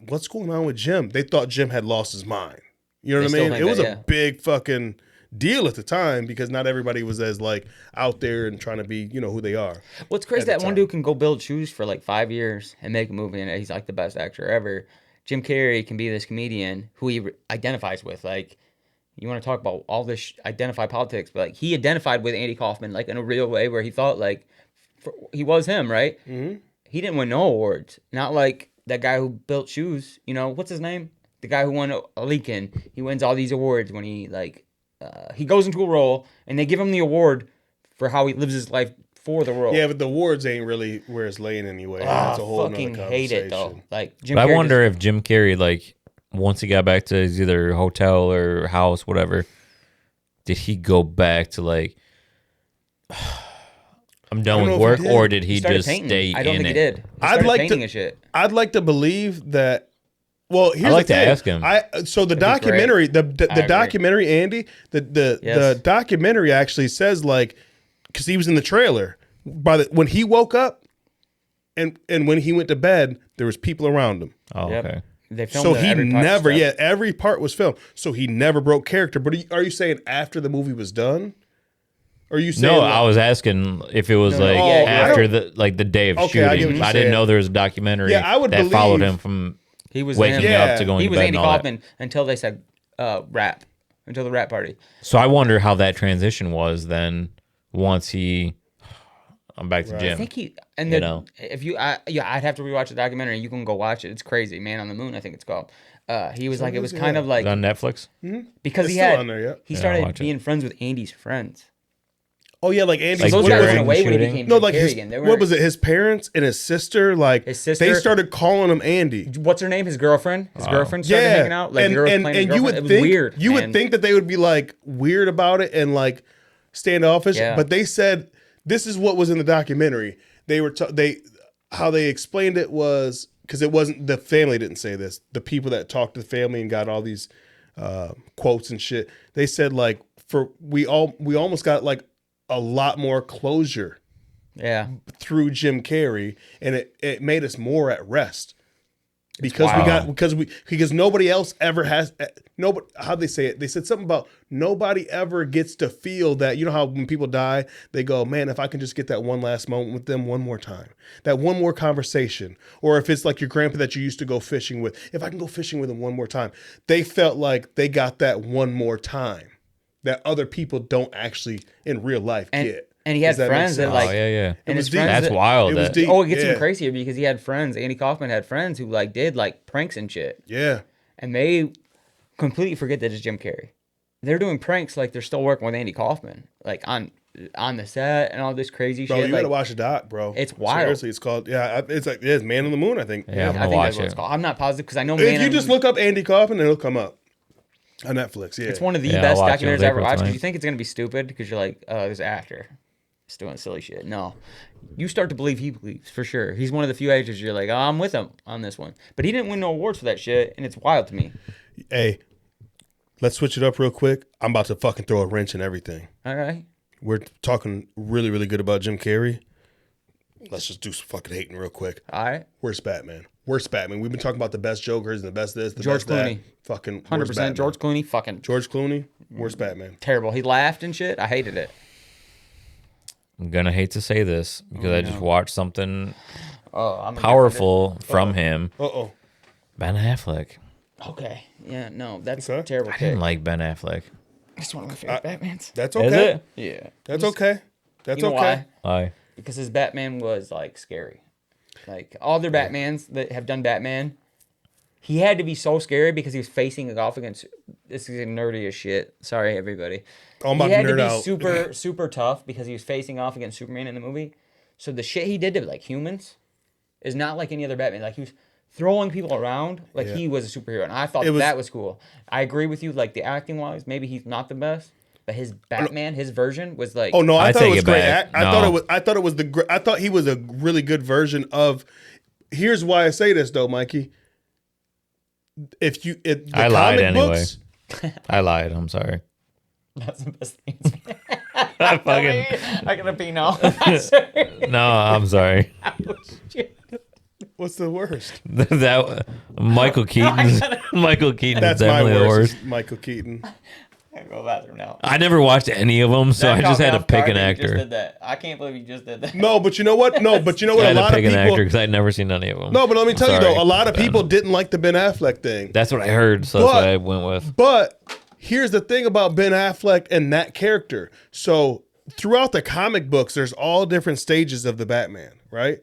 what's going on with Jim? They thought Jim had lost his mind. You know They what I still mean? think It was that, a yeah. big fucking deal at the time because not everybody was as like out there and trying to be, who they are. What's crazy at the that one time. dude can go build shoes for like 5 years and make a movie, and he's like the best actor ever. Jim Carrey can be this comedian who he identifies with. Like, you want to talk about all this identify politics, but like he identified with Andy Kaufman like in a real way where he thought like he was him, right? Mm-hmm. He didn't win no awards. Not like that guy who built shoes. What's his name? The guy who won a Lincoln. He wins all these awards when he like he goes into a role and they give him the award for how he lives his life for the role. Yeah, but the awards ain't really where it's laying anyway. That's a whole fucking nother hate it though. conversation. Like Jim But Carrey I wonder if Jim Carrey like once he got back to his either hotel or house, whatever, did he go back to like, I'm done with work, or did he started just painting. stay I don't in think it? he did. He started painting and shit. I'd like to believe that. Well, here's I'd like the to thing. ask him. So the documentary, the documentary, Andy, the documentary actually says like, because he was in the trailer, when he woke up, and when he went to bed, there was people around him. Oh, Yep. okay. They filmed So he every part never, of stuff. every part was filmed. So he never broke character. But are you saying after the movie was done? Or are you saying No, like, I was asking if it was like yeah, after the day of Okay, I get what shooting. you're I didn't saying. know there was a documentary Yeah, I would that followed believe- him from He was waking him. up to going He to was bed Andy and all that. Kaufman until they said rap, until the rap party. So I wonder how that transition was then once I'm back to I gym. think he if I'd have to rewatch the documentary. You can go watch it. It's crazy. Man on the Moon, I think it's called. He was like, it was kind of like Is it on Netflix? because It's he still had on there, yeah. he Yeah, I'll started watch it. being friends with Andy's friends. Oh yeah, like Andy. Like Those guys during went away when he shooting? became No, Jim like Carrey his, again. what was it? His parents and his sister. Like His sister- they started calling him Andy. What's her name? His girlfriend. His girlfriend started hanging out. Like and the girl was and, playing his and you girlfriend. would It was think weird. you man. would think that they would be like weird about it and like standoffish. Yeah. But they said this is what was in the documentary. They were how they explained it was because it wasn't the family didn't say this. The people that talked to the family and got all these quotes and shit. They said like we almost got like a lot more closure Yeah. through Jim Carrey, and it made us more at rest because wild. because nobody else ever has nobody. How'd they say it? They said something about nobody ever gets to feel that. You know how when people die, they go, man, if I can just get that one last moment with them one more time, that one more conversation, or if it's like your grandpa that you used to go fishing with, if I can go fishing with him one more time, they felt like they got that one more time that other people don't actually in real life get. And he had Does that make friends that sense? like Oh yeah. and was his deep. friends That's that- wild. It was that- deep. Oh, it gets Yeah. even crazier because he had friends. Andy Kaufman had friends who like did like pranks and shit, Yeah. and they completely forget that it's Jim Carrey. They're doing pranks like they're still working with Andy Kaufman, like on the set and all this crazy Bro, shit. you like, gotta watch the doc, bro. It's wild. Seriously, it's called it's like Man on the Moon, I think. Yeah, I'm I gonna think watch that's what it's it. called. I'm not positive because I know. If Man you on- just look up Andy Kaufman, it'll come up on Netflix. Yeah, it's one of the Yeah, best I'll watch it. It documentaries was I ever April watched. 'Cause 20th. you think it's gonna be stupid because you're like, oh, there's an actor, he's doing silly shit. No, you start to believe he believes for sure. He's one of the few actors you're like, oh, I'm with him on this one. But he didn't win no awards for that shit, and it's wild to me. Hey, let's switch it up real quick. I'm about to fucking throw a wrench in everything. All right. We're talking really, really good about Jim Carrey. Let's just do some fucking hating real quick. All right. Where's Batman? Where's Batman? We've been talking about the best Jokers and the best this, the George best that. Clooney. Fucking 100% George Clooney. Fucking George Clooney. Where's Batman? terrible. He laughed and shit. I hated it. I'm gonna hate to say this because I just watched something Oh, I'm powerful from him. Uh-oh. Ben Affleck. Okay. Yeah, no, that's Okay. a terrible I pick. didn't like Ben Affleck. It's one of my favorite Batmans. That's Is okay. it? Yeah. That's okay. That's You know okay. why? Why? Because his Batman was like scary. Like all their Batmans that have done Batman, he had to be so scary because he was facing off against. This is nerdy as shit. Sorry, everybody. Oh, I'm about He had to to nerd be out. super, super tough because he was facing off against Superman in the movie. So the shit he did to like humans is not like any other Batman. Like he was throwing people around like he was a superhero, and I thought that was cool. I agree with you. Like the acting wise, maybe he's not the best, but his Batman, his version was like. Oh no, I I thought it take was it great. back. I thought it was I thought he was a really good version of. Here's why I say this though, Mikey. The I lied comic anyway. books, I lied. I'm sorry. That's the best thing. I fucking I gotta pee now. Sorry. no. I'm sorry. what's the worst? That Michael Keaton's Michael Keaton That's is my definitely the worst. worst. Michael Keaton. I gotta go to the bathroom now. I never watched any of them, so I just had to pick an Just actor. did that. I can't believe you just did that. No, but you know what? No, but you know I what? had A to lot of pick an actor people. because I'd never seen any of them. No, but let me tell you Sorry, though, a lot of Ben. people didn't like the Ben Affleck thing. That's what I heard, so that's But- what I went with. But here's the thing about Ben Affleck and that character. So throughout the comic books, there's all different stages of the Batman, right?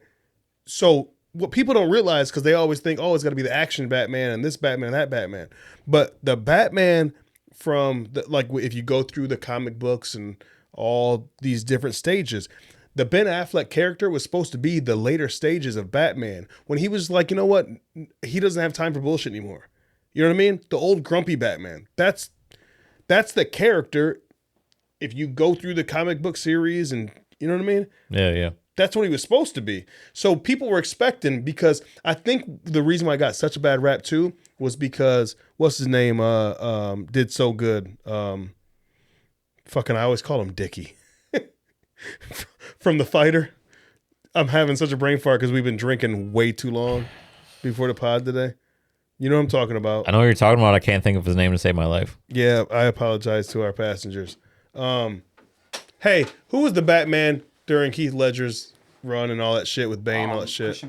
So what people don't realize, because they always think, oh, it's got to be the action Batman and this Batman and that Batman. But the Batman from, if you go through the comic books and all these different stages, the Ben Affleck character was supposed to be the later stages of Batman. When he was like, you know what? He doesn't have time for bullshit anymore. You know what I mean? The old grumpy Batman. That's the character. If you go through the comic book series and you know what I mean? Yeah. That's what he was supposed to be. So people were expecting, because I think the reason why I got such a bad rap too was because what's his name did so good. Fucking I always call him Dickie. From The Fighter. I'm having such a brain fart because we've been drinking way too long before the pod today. You know what I'm talking about. I know what you're talking about. I can't think of his name to save my life. Yeah, I apologize to our passengers. Hey, who was the Batman during Heath Ledger's run and all that shit with Bane, all that shit?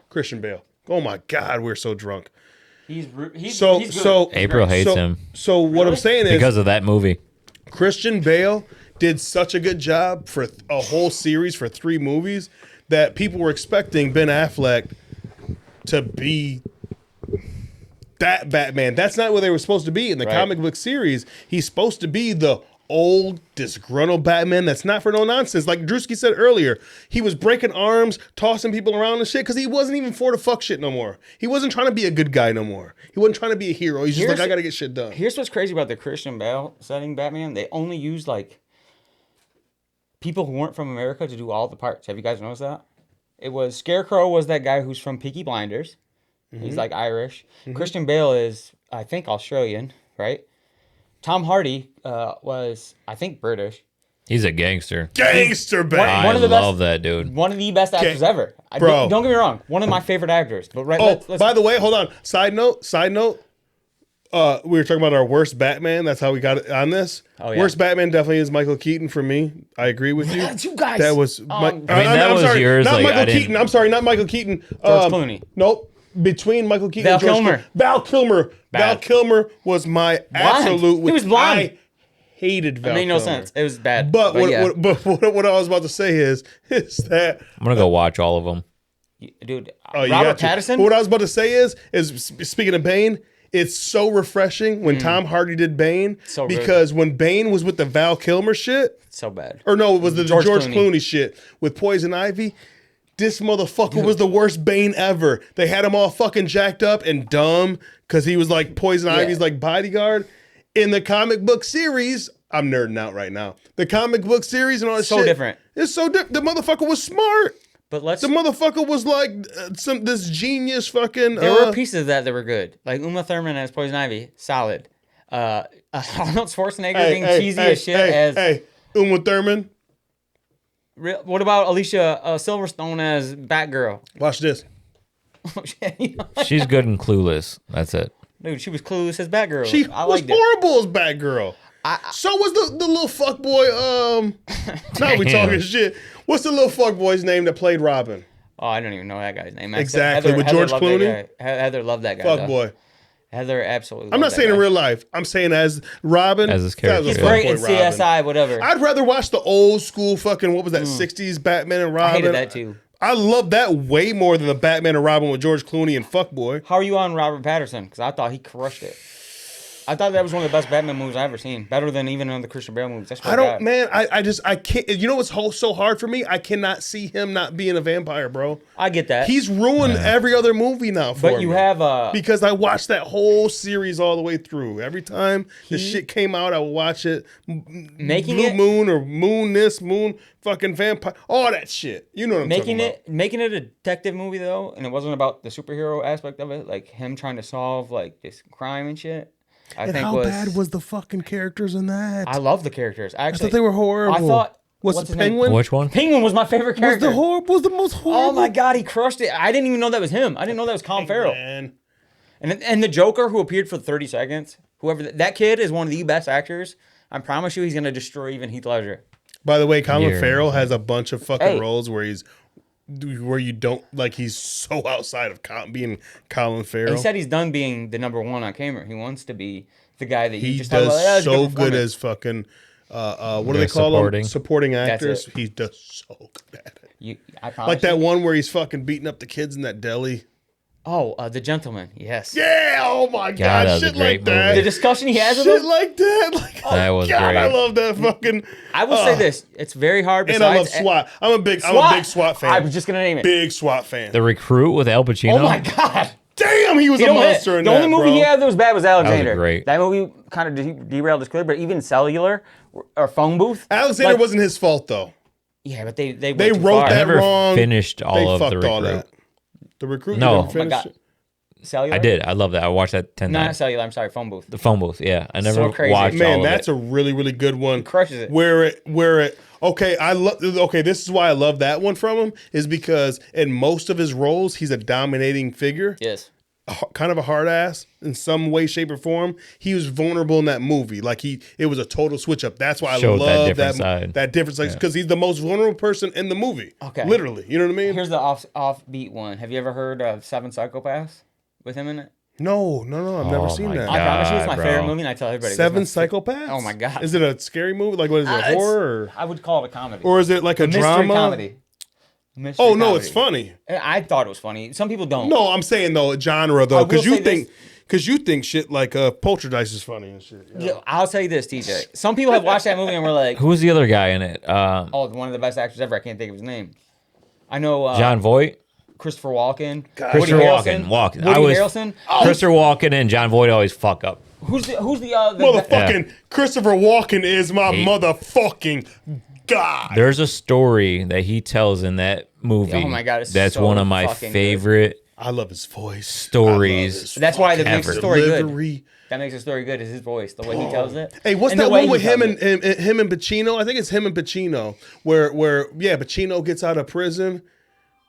Christian Bale. Oh my God, we're so drunk. He's good. So April hates him. So what I'm saying is, because of that movie. Christian Bale did such a good job for a whole series for 3 movies that people were expecting Ben Affleck to be that Batman. That's not what they were supposed to be in the comic book series. He's supposed to be the old, disgruntled Batman that's not for no nonsense. Like Drewski said earlier, he was breaking arms, tossing people around and shit because he wasn't even for the fuck shit no more. He wasn't trying to be a good guy no more. He wasn't trying to be a hero. He's just like, I got to get shit done. Here's what's crazy about the Christian Bale setting Batman. They only used like people who weren't from America to do all the parts. Have you guys noticed that? It was Scarecrow was that guy who's from Peaky Blinders. Mm-hmm. He's like Irish. Mm-hmm. Christian Bale is, I think, Australian, right? Tom Hardy was, I think, British. He's a gangster. Gangster Bale. I love that dude. One of the best actors ever. Bro. Don't get me wrong. One of my favorite actors. But let's by the way, hold on. Side note. We were talking about our worst Batman. That's how we got it on this. Oh, yeah. Worst Batman definitely is Michael Keaton for me. I agree with you. You guys. That was that was sorry, yours. Not like, Michael Keaton. I'm sorry, not Michael Keaton. George Clooney. Nope. Between Michael Keaton Val and George Kilmer. Val Kilmer. Bad. Val Kilmer was my absolute. He was blonde. I hated Val Kilmer. It made no sense. It was bad. But what I was about to say is that I'm gonna go watch all of them. Dude, Robert Pattinson. But what I was about to say is speaking of Bane, it's so refreshing when Tom Hardy did Bane. So because when Bane was with the Val Kilmer shit. So bad. Or no, it was the George Clooney shit with Poison Ivy. This motherfucker was the worst Bane ever. They had him all fucking jacked up and dumb because he was like Poison Ivy's like bodyguard. In the comic book series, I'm nerding out right now. The comic book series and all that shit. So different. It's so different. The motherfucker was smart. But the motherfucker was like this genius fucking. There were pieces of that were good. Like Uma Thurman as Poison Ivy, solid. Arnold Schwarzenegger being cheesy as shit as Uma Thurman. What about Alicia Silverstone as Batgirl? Watch this. She's good and Clueless. That's it. Dude, she was Clueless as Batgirl. She was horrible as Batgirl. So was the little fuckboy. Now we talking shit. What's the little fuckboy's name that played Robin? Oh, I don't even know that guy's name. Exactly, with George Clooney. Heather loved that guy. Fuckboy. Heather absolutely. I'm not saying in real life. I'm saying as Robin. As his character. He's great in CSI, whatever. I'd rather watch the old school fucking, what was that, 60s Batman and Robin. I hated that too. I love that way more than the Batman and Robin with George Clooney and Fuckboy. How are you on Robert Pattinson? Because I thought he crushed it. I thought that was one of the best Batman movies I've ever seen. Better than even on the Christian Bale movies. That's what I can't. You know what's so hard for me? I cannot see him not being a vampire, bro. I get that. He's ruined every other movie now for me. But you have because I watched that whole series all the way through. Every time the shit came out, I would watch it. Moon or Moon this, Moon fucking vampire, all that shit. You know what I'm talking about. Making it a detective movie though, and it wasn't about the superhero aspect of it, like him trying to solve like this crime and shit. How bad was the fucking characters in that? I love the characters. I thought they were horrible. I thought what's the Penguin? Which one? Penguin was my favorite character. Was the most horrible. Oh my god, he crushed it. I didn't even know that was him. I didn't know that was Colin Farrell. And the Joker who appeared for 30 seconds. Whoever that kid is one of the best actors. I promise you, he's gonna destroy even Heath Ledger. By the way, Colin Farrell has a bunch of fucking roles where you don't like. He's so outside of being Colin Farrell. He said he's done being the number one on camera. He wants to be the guy that he just does so good as fucking. What do they call them? Supporting actors. He does so good at it. I promise. Like that one where he's fucking beating up the kids in that deli. Oh, The Gentleman. Yes. Yeah. Oh my God. Shit like that. The discussion he has with shit him. like that. Like, that was God, great. I love that fucking. I will say this: it's very hard. And I love SWAT. I'm a big SWAT fan. I was just gonna name it. Big SWAT fan. The Recruit with Al Pacino. Oh my God. Damn. Damn, he was a don't hit. monster in The that, only movie bro. he had that was bad was Alexander. great. That movie kind of derailed his career, but even Cellular or Phone Booth. Alexander wasn't his fault though. Yeah, but they went They too wrote far. that never wrong. finished all They of fucked the all Recruit. that. The Recruit. No. You Oh never my finished God. it? Cellular? I did. I love that. I watched that 10 No, not times. Cellular. I'm sorry, Phone Booth. The Phone Booth. Yeah, I never So crazy. watched all Man, of that's it. a really, really good one. crushes it. Where it. Okay, I love. Okay, this is why I love that one from him is because in most of his roles, he's a dominating figure. Yes. Kind of a hard ass in some way, shape, or form. He was vulnerable in that movie. Like it was a total switch up. That's why Showed I that love different side. that difference. Because he's the most vulnerable person in the movie. Okay. Literally. You know what I mean? Here's the offbeat one. Have you ever heard of Seven Psychopaths with him in it? No. I've never Oh seen my that. I promise you, it's my bro. favorite movie, and I tell everybody. Seven it's my Psychopaths? Oh my God. Is it a scary movie? Like what is it? It's- Horror? Or, I would call it a comedy. or is it like a mystery drama? comedy. Mystery Oh no, comedy. it's funny. I thought it was funny. Some people don't. No, I'm saying though genre I though, will because you say think this. you think shit like Poltergeist is funny and shit. you know? Yeah, I'll tell you this, TJ. Some people have watched that movie and were like, Who was the other guy in it? "Oh, one of the best actors ever." I can't think of his name. I know John Voight? Christopher Walken. Christopher Walken. Woody Harrelson. Christopher Walken and John Voight always fuck up. Who's the Motherfucking Christopher Walken is my motherfucking god. There's a story that he tells in that movie. Oh my God, it's that's so one of my fucking favorite I love his voice. stories. That's why that makes the story good. Delivery. That makes the story good. Is his voice, the way he tells it. Hey, what's and the that way one he with him tells and, it. him and Pacino? I think it's him and Pacino, where Pacino gets out of prison.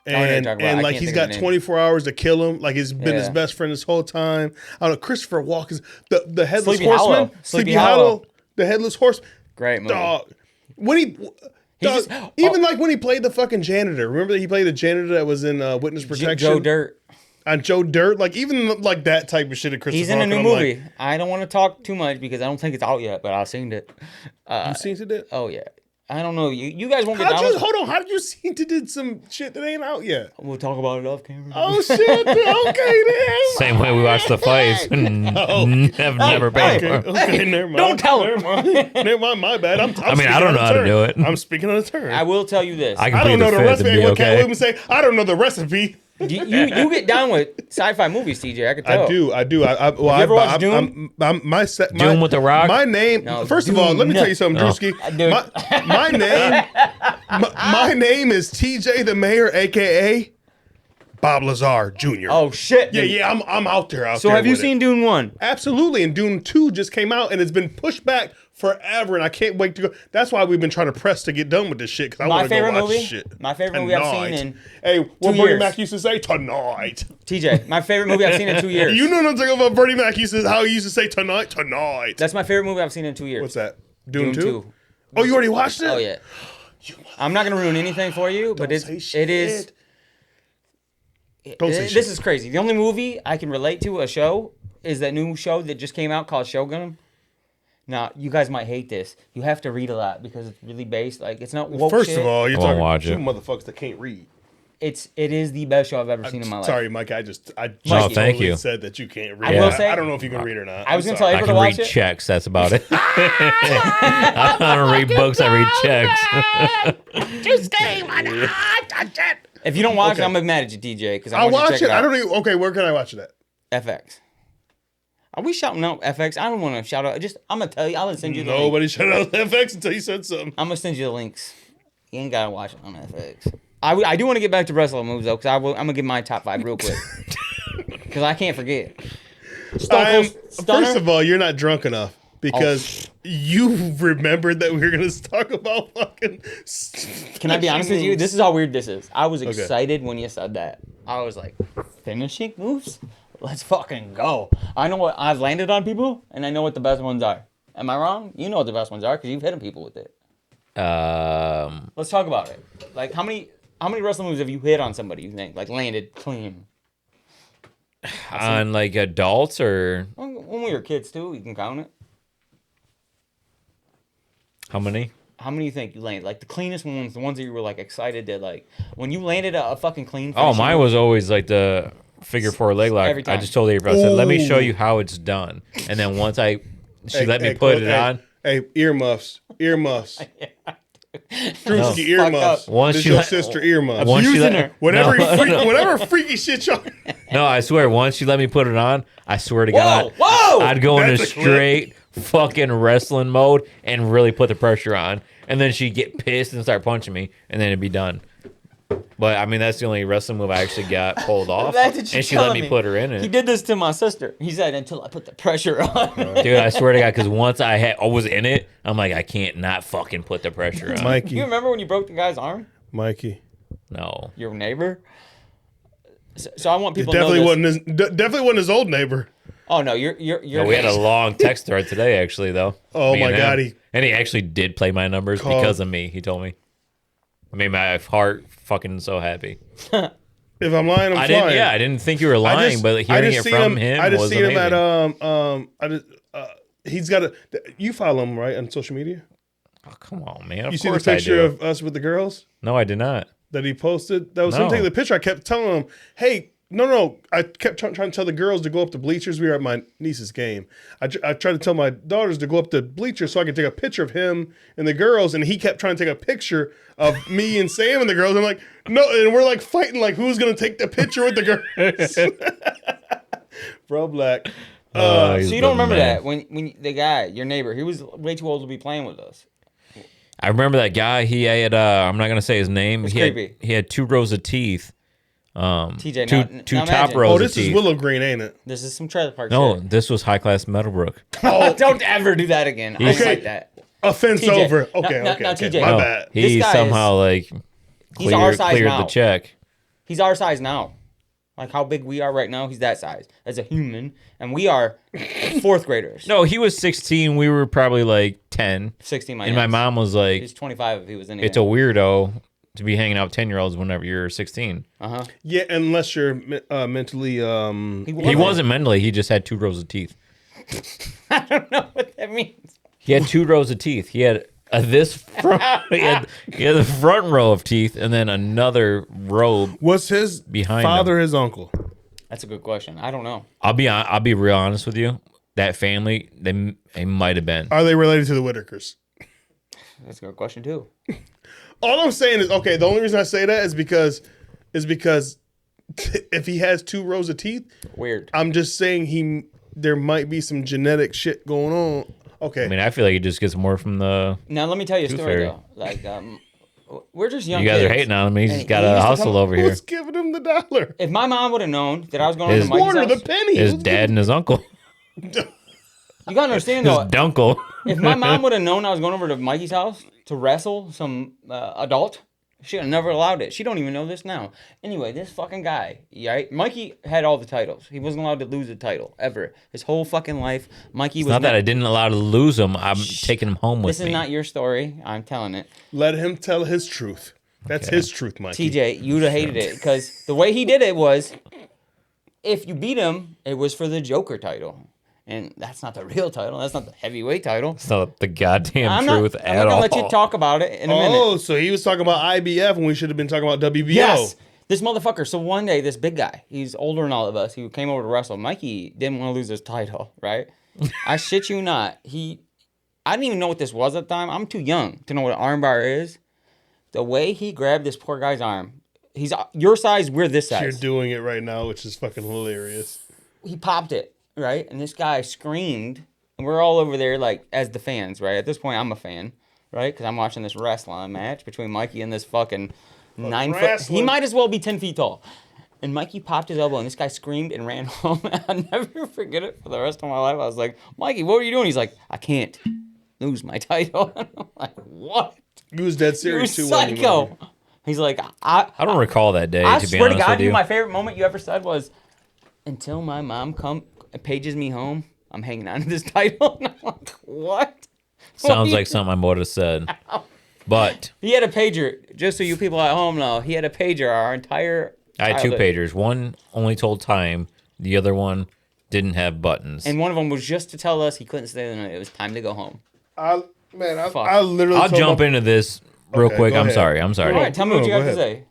And talking about. I like can't he's think of got the name. 24 hours to kill him. Like he's been his Yeah. best friend this whole time. I don't know. Christopher Walken's the headless Sleepy Hollow. horseman. Sleepy Hollow. The headless horseman. Great movie. Dog. When he just- even like when he played the fucking janitor. Remember that he played the janitor that was in Witness Protection? Joe Dirt. On Joe Dirt. Like even like that type of shit at Christopher He's in a Walken, new I'm movie. like, I don't want to talk too much because I don't think it's out yet, but I've seen it. you seen it? Oh yeah. I don't know. You guys won't get down. Hold on. How did you see to did some shit that ain't out yet? We'll talk about it off camera. Oh shit! Okay then. Same way we watch the fights. Never paid Okay, for. okay, never mind. Don't tell him. Never mind. My bad. I'm I mean, I don't know how to do it. I'm speaking on a turn. I will tell you this. I can I play don't know the the fifth recipe. and be What Cat okay. Williams say? I don't know the recipe. you get down with sci-fi movies, TJ. I can tell. I do. Well, you ever watched Dune? Dune with the Rock? My name. No, first of all, let me Dune. tell you something, No. Drewski. Dude. My name. My name is TJ the Mayor, aka Bob Lazar Jr. Oh shit. yeah. I'm out there. So have you seen Dune 1? Absolutely, and Dune 2 just came out, and it's been pushed back forever, and I can't wait to go. That's why we've been trying to press to get done with this shit, because I My want to go favorite watch movie? this shit. My favorite movie I've seen Tonight. in Hey, what 2 Bernie years. Mac used to say? Tonight. TJ, my favorite movie I've seen in 2 years. You know what I'm talking about? Bernie Mac how he used to say tonight? Tonight. That's my favorite movie I've seen in 2 years. What's that? Dune 2? 2. Oh, you already watched it? Oh yeah. I'm not gonna ruin anything for you, but Don't say it is. shit. Don't say This shit. is crazy. The only movie I can relate to a show is that new show that just came out called Shogun. Now, you guys might hate this. You have to read a lot because it's really based. Like, it's not woke First shit. of all, you're I won't talking watch two it. motherfuckers that can't read. It is the best show I've ever seen in my life. Sorry, Mike. I Mikey. thank totally you. said that you can't read. I will say- I don't know if you can read or not. I was I'm gonna tell sorry. I Ever can to read watch it? checks. That's about it. I don't read books. I read checks. If you don't watch Okay. it, I'm gonna be mad at you, DJ, because I I'll want you to watch check it. it out. I don't even. Okay, where can I watch it at? FX. Are we shouting out FX? I don't want to shout out. I'm gonna tell you. I'm gonna send you the link. Nobody shut out FX until you said something. I'm gonna send you the links. You ain't gotta watch it on FX. I do want to get back to wrestling moves though, because I'm gonna give my top 5 real quick, because I can't forget. Stunner. First of all, you're not drunk enough because you remembered that we were gonna talk about fucking. Can I be honest with you? moves. This is how weird this is. I was excited when you said that. I was like, finishing moves? Let's fucking go. I know what I've landed on people, and I know what the best ones are. Am I wrong? You know what the best ones are because you've hit people with it. Let's talk about it. Like, how many wrestling moves have you hit on somebody? You think like landed clean? On like adults or When we were kids too, you can count it. how many? How many do you think you landed? Like the cleanest ones, the ones that you were like excited that like when you landed a fucking clean. Oh, finishing mine move- was always like the figure 4 leg lock. Every I time. just told April, I said, let me show Ooh. you how it's done. And then once she Hey, let me hey, put hey, it on. Hey, earmuffs. Drewski Fuck earmuffs. up. Once This she your let- sister earmuffs. Once she Using let- her. Whatever freaky shit y'all. No, I swear, once you let me put it on, I swear to Whoa, God, whoa! I'd go into That's a clip. straight fucking wrestling mode and really put the pressure on. And then she'd get pissed and start punching me, and then it'd be done. But I mean, that's the only wrestling move I actually got pulled off. That's what you're And she let telling me put her in He it. did this to my sister. He said, until I put the pressure on. Dude, I swear to God, because once I was in it, I'm like, I can't not fucking put the pressure on. Mikey. You remember when you broke the guy's arm? Mikey. No. Your neighbor? So I want It people to know definitely this. definitely wasn't his old neighbor. Oh, no, you're No, we had a long text thread today, actually, though. Oh, Me my and God, him. And he actually did play my numbers because of me, he told me. I made my heart fucking so happy. If I'm lying, I'm I flying. didn't. Yeah, I didn't think you were lying, but hearing it from him I just was seen amazing. him at he's got a. You follow him right on social media. Oh, come on, man! Of You see the course I picture do. of us with the girls No, I did not. that he posted. That was him No. taking the picture. I kept telling him, "Hey, no." I kept trying to tell the girls to go up to bleachers. We were at my niece's game. I tried to tell my daughters to go up to bleachers so I could take a picture of him and the girls, and he kept trying to take a picture of me and Sam and the girls. I'm like, no, and we're like fighting, like who's gonna take the picture with the girls? Bro, black. He's So you the don't remember man. that when the guy, your neighbor, he was way too old to be playing with us. I remember that guy. He had. I'm not gonna say his name. It's He creepy. had 2 rows of teeth. TJ, Two now top imagine. rows Oh, of this teeth. is Willow Green, ain't it? This is some trailer park No, shit. this was high class Meadowbrook. Don't ever do that again. I don't Okay. like that. Offense TJ. over. No, Okay, no, okay, no, okay. TJ. My No. bad. This He guy somehow like He's our size cleared now. the check. He's our size now. Like how big we are right now, he's that size as a human. And we are 4th graders. No, he was 16. We were probably like 10. 16 And my mom was like, He's 25 if he was in here. it's a weirdo to be hanging out with 10-year-olds whenever you're 16. Uh-huh. Yeah, unless you're mentally. He wasn't mentally. He just had 2 rows of teeth. I don't know what that means. He had 2 rows of teeth. He had this front. he had the front row of teeth, and then another row. Was his Behind father his uncle? That's a good question. I don't know. I'll be real honest with you. That family, they might have been. Are they related to the Whitakers? That's a good question too. All I'm saying is, okay, the only reason I say that is because if he has 2 rows of teeth, Weird. I'm just saying there might be some genetic shit going on. Okay. I mean, I feel like he just gets more from the. Now let me tell you a Tooth story Fairy. though. Like we're just young You guys kids. are hating on him. He's And just got he to used to hustle come- over here. Who's giving him the dollar? If my mom would have known that I was going His- to Mikey's Quarter house, the penny. His Who's dad and his uncle. you gotta understand His though. dunkle. If my mom would have known I was going over to Mikey's house to wrestle some adult, she would have never allowed it. She don't even know this now. Anyway, this fucking guy, right? Mikey had all the titles. He wasn't allowed to lose a title ever. His whole fucking life, Mikey was Not that I didn't allow to lose him. I'm taking him home with This me. is not your story. I'm telling it. Let him tell his truth. That's Okay. his truth, Mikey. TJ, you'd have hated it because the way he did it was, if you beat him, it was for the Joker title. And that's not the real title. That's not the heavyweight title. It's not the goddamn I'm truth not at gonna all. let you talk about it in a minute. Oh, so he was talking about IBF when we should have been talking about WBO. Yes. This motherfucker. So one day, this big guy, he's older than all of us, he came over to wrestle. Mikey didn't want to lose his title, right? I shit you not. I didn't even know what this was at the time. I'm too young to know what an armbar is. The way he grabbed this poor guy's arm, he's your size, we're this size. You're doing it right now, which is fucking hilarious. He popped it, right? And this guy screamed, and we're all over there, like, as the fans, right? At this point, I'm a fan, right? Because I'm watching this wrestling match between Mikey and this fucking 9 foot. wrestling. He might as well be 10 feet tall. And Mikey popped his elbow, and this guy screamed and ran home. I'll never forget it for the rest of my life. I was like, Mikey, what were you doing? He's like, I can't lose my title. And I'm like, what? He was dead You're serious too. wasn't he, psycho. Mikey? He's like, I I don't recall that day, I to be swear to honest God, with you. my favorite moment you ever said was, until my mom pages me home, I'm hanging on to this title. And I'm like, what? Sounds like something I would have said. But He had a pager, just so you people at home know, he had a pager our entire I had 2 childhood. pagers. One only told time. The other one didn't have buttons. And one of them was just to tell us he couldn't stay the night. It was time to go home. I Fuck. literally. I'll told jump my- into this real Okay, quick. go I'm ahead. sorry. All right, tell me what you go have to ahead. say.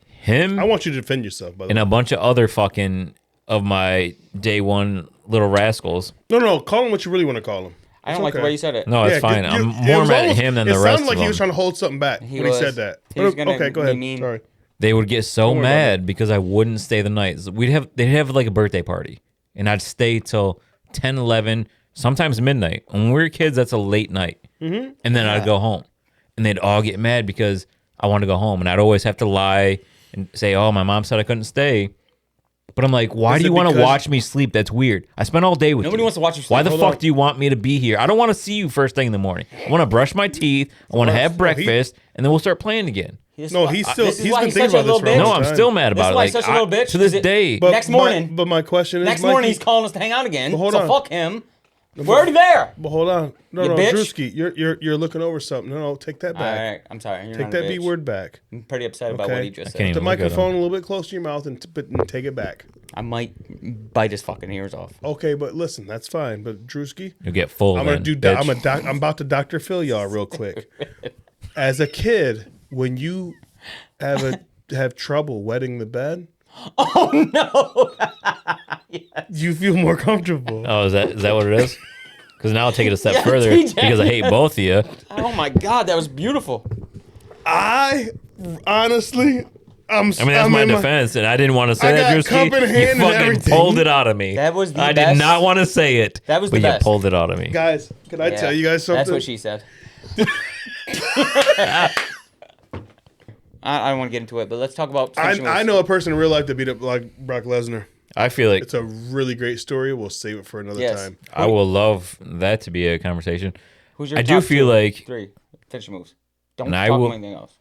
Him I want you to defend yourself, by the and way. a bunch of other fucking of my day one little rascals. No, call him what you really want to call him. I don't like the okay. way you said it. No, it's fine. I'm more mad at him than the rest It sounded of like them. he was trying to hold something back when he said that. He was gonna Okay, go be ahead. mean. Sorry. They would get so worry about mad because I wouldn't stay the night. So they'd have like a birthday party, and I'd stay till 10, 11, sometimes midnight. When we were kids, that's a late night. Mm-hmm. And then I'd go home, and they'd all get mad because I wanted to go home, and I'd always have to lie and say, "Oh, my mom said I couldn't stay." But I'm like, why Is do you it want to because- watch me sleep? That's weird. I spent all day with you. Nobody wants to watch you sleep. Why the Hold fuck on. do you want me to be here? I don't want to see you first thing in the morning. I want to brush my teeth. I want to have breakfast, and then we'll start playing again. No, he's still. This is He's why been he's thinking such a about this little for a bitch. No, long I'm time. still mad This about is it. why Like, he's such a little bitch, to this 'cause it- day. Next morning. But my question is, Next Mikey, morning, he's calling us to hang out again. But hold so on. fuck him. We're already there. But hold on. No, You no, bitch. Drewski, you're looking over something. No, take that All back. right, I'm sorry. You're Take not a that B bitch. word back. I'm pretty upset about Okay. what he just can't said. even The look at him. microphone a little bit closer to your mouth and take it back. I might bite his fucking ears off. Okay, but listen, that's fine. But Drewski, You'll get full. I'm gonna then, do. bitch. I'm about to Dr. Phil y'all real quick. As a kid, when you have trouble wetting the bed, Oh no! you feel more comfortable. Oh, is that what it is? Because now I'll take it a step Yeah, further TJ. because I hate both of you. Oh my god, that was beautiful. I honestly, I mean, that's my defense, and I didn't want to say I that, got Drewski. cup in hand You and fucking everything. pulled it out of me. That was the I best. did not want to say it. That was but the best. you pulled it out of me. Guys, can I tell you guys something? That's what she said. I don't want to get into it, but let's talk about. I know a person in real life that beat up like Brock Lesnar. I feel like It's a really great story. We'll save it for another Yes. time. I will love that to be a conversation. Who's your I do top feel two, like- 3 finishing moves? Don't And I talk will- about anything else.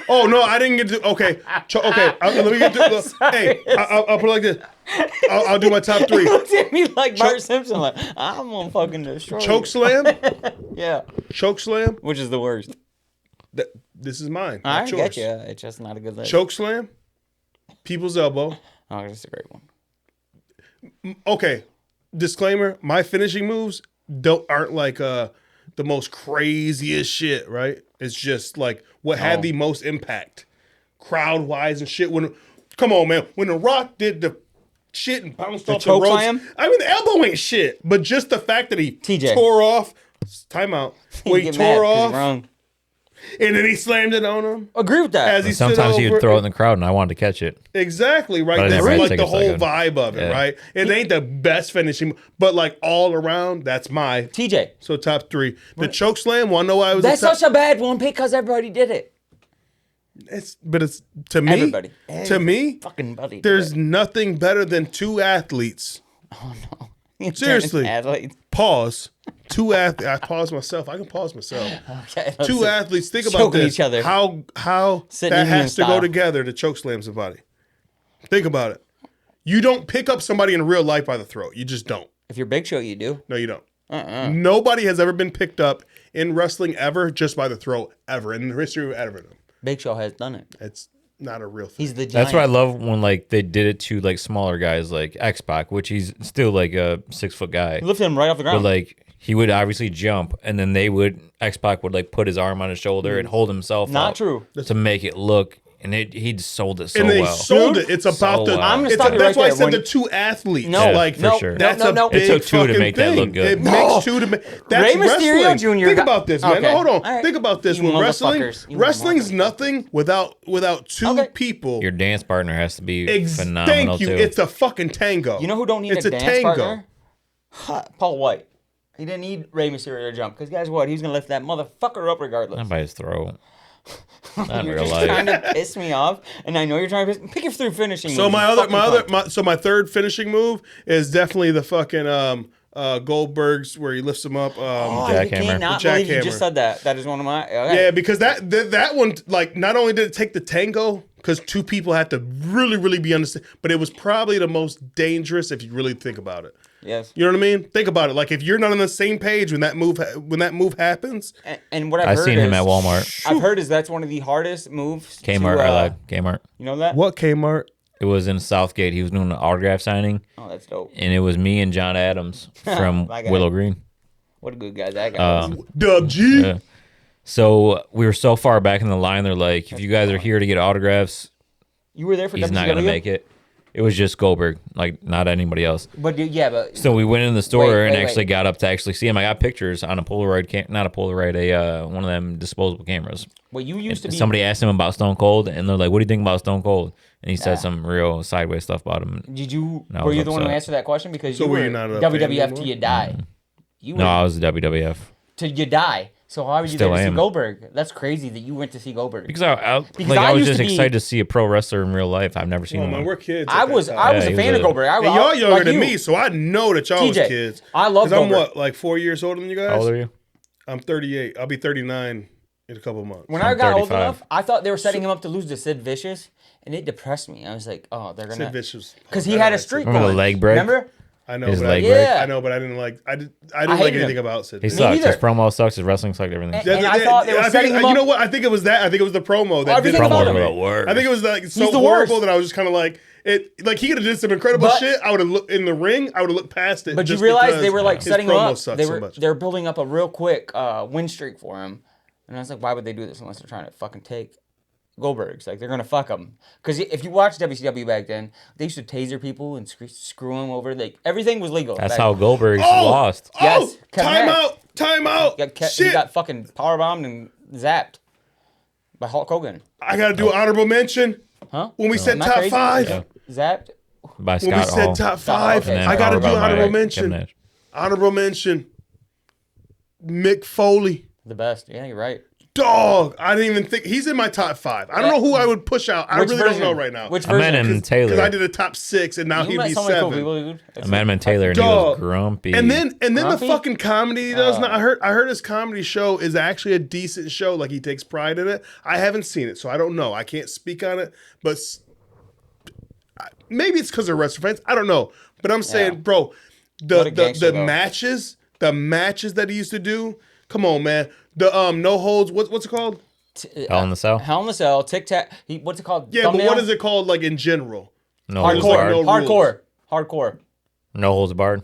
Oh no, I didn't get to. Okay, okay. Let me get to. Hey, I'll put it like this. I'll do my top three. Looked at me like Bart Simpson, like I'm gonna fucking destroy Choke you. slam, Yeah, choke slam. which is the worst. This is mine. I Not get yours. you. It's just not a good list. Choke slam, people's elbow. Oh, that's a great one. Okay, disclaimer: my finishing moves aren't like the most craziest shit. Right? It's just like what had the most impact, crowd wise and shit. Come on, man. When The Rock did the shit and bounced off the choke ropes, slam? I mean, the elbow ain't shit, but just the fact that he TJ. tore off. Timeout. Where he You get mad tore 'cause you're off, wrong. and then he slammed it on him. Agree with that. As he stood sometimes he over would throw it it. in the crowd, and I wanted to catch it. Exactly, right? But I That's didn't like take the a whole second. vibe of it, Yeah. right? It ain't the best finishing, but like all around, that's my TJ. so top three. The choke slam. Want to know why I was? That's the top? such a bad one because everybody did it. It's to me. Everybody. To me, Fucking buddy. there's nothing better than two athletes. Seriously. Athletes. Pause. Two athletes. I pause myself. I can pause myself. Okay, let's Two see. athletes. Think about Choking this. each other. How Sitting that Indian has to go style. together to choke slam somebody. Think about it. You don't pick up somebody in real life by the throat. You just don't. If you're Big Show, you do. No, you don't. Nobody has ever been picked up in wrestling ever just by the throat ever in the history of ever. Big Show has done it. It's not a real thing. He's the giant. That's what I love when like they did it to like smaller guys like X-Pac, which he's still like a 6-foot guy. He lifted him right off the But ground. like he would obviously jump, and then X-Pac would like put his arm on his shoulder and hold himself Not up true. to make it look, and he'd sold it so and they well. sold it. It's about So the. well. I'm gonna it's stop you that's right why I there. said When- the two athletes. No, like for sure. That's no. a big It took two to fucking make that thing. look good. It No. makes two to make. That's Rey Mysterio wrestling. Jr. Think got- about this, man. Okay. Hold on. All right. Think about this. You When motherfuckers. You wrestling's motherfuckers. nothing without two Okay. people. Your dance partner has to be phenomenal Thank you. too. It's a fucking tango. You know who don't need it's a a dance tango. partner? Paul White. He didn't need Rey Mysterio to jump because guess what? He's gonna lift that motherfucker up regardless. Not by his throat. Not in You're real just life. trying to piss me off, and I know you're trying to pick your through finishing. So moves, my you other, fucking cunt. my third finishing move is definitely the fucking Goldberg's where he lifts him up. Oh, Jackhammer. I cannot The believe you jackhammer. just said that. That is one of my. Okay. Yeah, because that one, like, not only did it take the tango, because two people had to really be understand, but it was probably the most dangerous if you really think about it. Yes. You know what I mean? Think about it. Like, if you're not on the same page when that move happens, And what I've I've heard seen is, him at Walmart. I've heard is that's one of the hardest moves. Kmart, to, I like Kmart. You know that? what Kmart? It was in Southgate. He was doing an autograph signing, Oh, that's dope. and it was me and John Adams from My guy. Willow Green. What a good guy that guy was. Dub G. Yeah. So we were so far back in the line. They're like, if you guys are here to get autographs, You were there for he's WCW? not gonna make it. It was just Goldberg, like not anybody else. But So we went in the store and wait. actually got up to actually see him. I got pictures on a Polaroid, not a Polaroid, one of them disposable cameras. Well, you used to be. Somebody asked him about Stone Cold, and they're like, "What do you think about Stone Cold?" And he said some real sideways stuff about him. Did you? I Were was you the one who upset. answered that question? Because So you were were you not a fan WWF till anymore? you die. You No, were I was the WWF till you die. So how are you Still there to see am. Goldberg? That's crazy that you went to see Goldberg. because I I was used just to be- excited to see a pro wrestler in real life. I've never seen Oh one. man, we're kids. I at that was time. a Yeah, he fan was of Goldberg. And y'all younger like than you. me, so I know that y'all was TJ, kids. I love 'Cause I'm Goldberg. what, like 4 years older than you guys? How old are you? I'm 38. I'll be 39 in a couple of months. When I'm I got old 35. enough, I thought they were setting him up to lose to Sid Vicious, and it depressed me. I was like, oh, they're gonna Sid Vicious. because he had a streak Remember the going. leg break? Remember? I know, His but leg I, break. Yeah. I know, but I didn't like. I didn't I like hated anything him. about Sid. He Vicious. sucks. neither. His promo sucks. His wrestling sucked. Everything. And I thought they were setting him You up- know what? I think it was that. I think it was the promo that did Everything it about for him. me. the worst. I think it was like so the horrible worst. that I was just kind of like it. Like he could have did some incredible But- shit. I would have looked in the ring. I would have looked past it. But you just realize because they were like his setting him promo up. sucked They so were much. they're building up a real quick win streak for him, and I was like, why would they do this unless they're trying to fucking take Goldberg's? Like they're gonna fuck him. Because if you watch WCW back then, they used to taser people and screw them over. Like everything was legal. That's back how then. Goldberg Oh! lost. Yes, Oh, Kevin time Nash. out! Time out! He Shit! got fucking powerbombed and zapped by Hulk Hogan. I gotta do an honorable mention. Huh? When we said Am I top crazy? 5, Yeah. Zapped. By when we Scott said Hall. top Scott Hall, 5, okay. And then I gotta do powerbomb by honorable Kevin mention. Nash. Honorable mention. Mick Foley. The best. Yeah, you're right. Dog. I didn't even think he's in my top 5. I don't know who I would push out. I Which really version? don't know right now. Which I met version? him Because I Taylor. did a top 6 and now You he'd met be so many 7. cool people, dude. I met him in Taylor and he Dog. was grumpy. And then the Grumpy? fucking comedy he does. I heard his comedy show is actually a decent show. Like he takes pride in it. I haven't seen it, so I don't know. I can't speak on it. But maybe it's because they're wrestling fans. I don't know. But I'm saying, Yeah. bro, What a gangster, the though. matches that he used to do. Come on, man. The no holds. What's it called? Hell in the Cell. Hell in the Cell, Tic Tac. What's it called? Yeah, Thumbnail? but what is it called? Like in general. No holds Hardcore. barred. No Hardcore. Hardcore. No holds barred.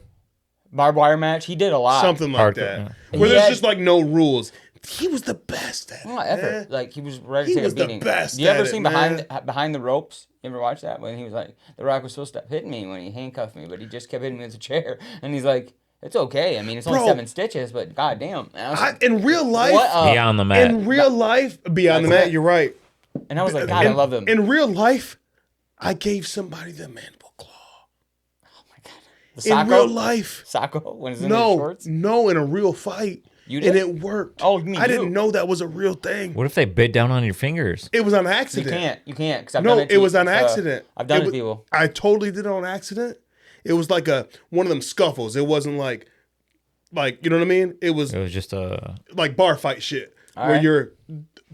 Barbed wire match. He did a lot. Something like Hardcore, that. yeah. Where He there's had- just like no rules. He was the best at it. Not ever. man. Like he was ready He to take was a the beating. best You ever at it, seen man. behind the ropes? You ever watch that when he was like, The Rock was supposed to hit me when he handcuffed me, but he just kept hitting me with a chair, and he's like, it's okay. I mean, it's only Bro. 7 stitches, but goddamn. And I was like, In real life, what? Beyond the mat. in real life, beyond the That's mat, it. you're right. And I was like, God, I love him. In real life, I gave somebody the mandible claw. The In Sacco? real life, Sacco when it's in his no, shorts. in a real fight, You and did? it worked. Oh, me I didn't too. know that was a real thing. What if they bit down on your fingers? It was on You accident. can't, because I've No, done it. it was on accident. I've done it, was- people. I totally did it on accident. It was like one of them scuffles. It wasn't like you know what I mean. It was It was just a. like bar fight shit where right. your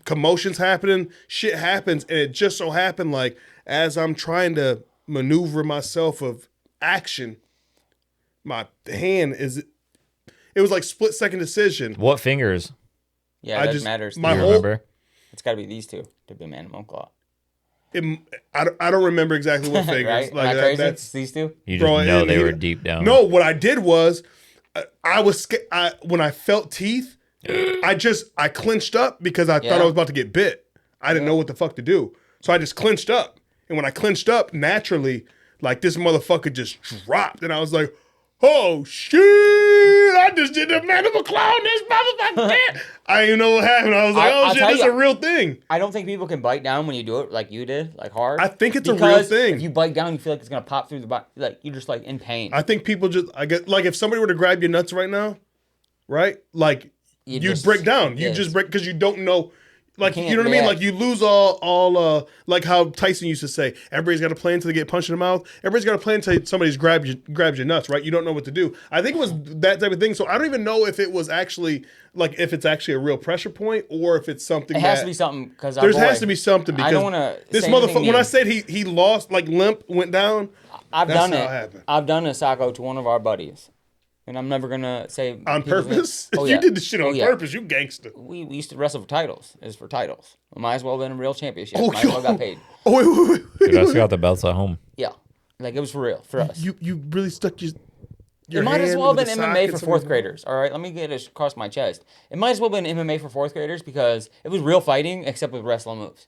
commotions happening, shit happens, and it just so happened like as I'm trying to maneuver myself of action, my hand it was like split second decision. What fingers? Yeah, I that just- matters. my Do you whole- remember? It's got to be these two to be Mandible Claw. I don't remember exactly what fingers. Right? Like Am I crazy? that's It's these two? You just Bro, know and they he- were deep down. no. What I did was I was when I felt teeth, I clinched up because I thought Yeah. I was about to get bit. I didn't know what the fuck to do, so I just clinched up. And when I clinched up, naturally, like this motherfucker just dropped, and I was like, "Oh shit! I just did the mandible claw on this motherfucker!" I didn't know what happened. I was like, "Oh I'll shit, tell it's you- a real thing." I don't think people can bite down when you do it like you did, like hard. I think it's a real Because thing. If you bite down, you feel like it's gonna pop through the body. Like you're just like in pain. I think people I get like if somebody were to grab your nuts right now, right? Like You you'd just- break down. You yes. just break because you don't know. Like you, can't know what I mean? react. Like you lose all like how Tyson used to say, everybody's got to play until they get punched in the mouth. Everybody's got to play until somebody's grabs your nuts, right? You don't know what to do. I think it was that type of thing. So I don't even know if it was actually like if it's actually a real pressure point or if it's something it has that, to be something because there has to be something because I don't want to. this motherfucker. When I said he lost, like limp went down. I've that's done how it. it happened. I've done a Sacco to one of our buddies, and I'm never gonna say On people's purpose? names. Oh, You yeah. did the shit on Oh, yeah. purpose. You gangster. We used to wrestle for titles. It's for titles. We might as well have been a real championship. Oh, Might as well got paid. Oh, wait. Dude, I still got the belts at home. Yeah, like it was for real for us. You really stuck your It might as well have hand been with the MMA for sockets on fourth your- graders. All right, let me get it across my chest. It might as well have been MMA for fourth graders because it was real fighting except with wrestling moves.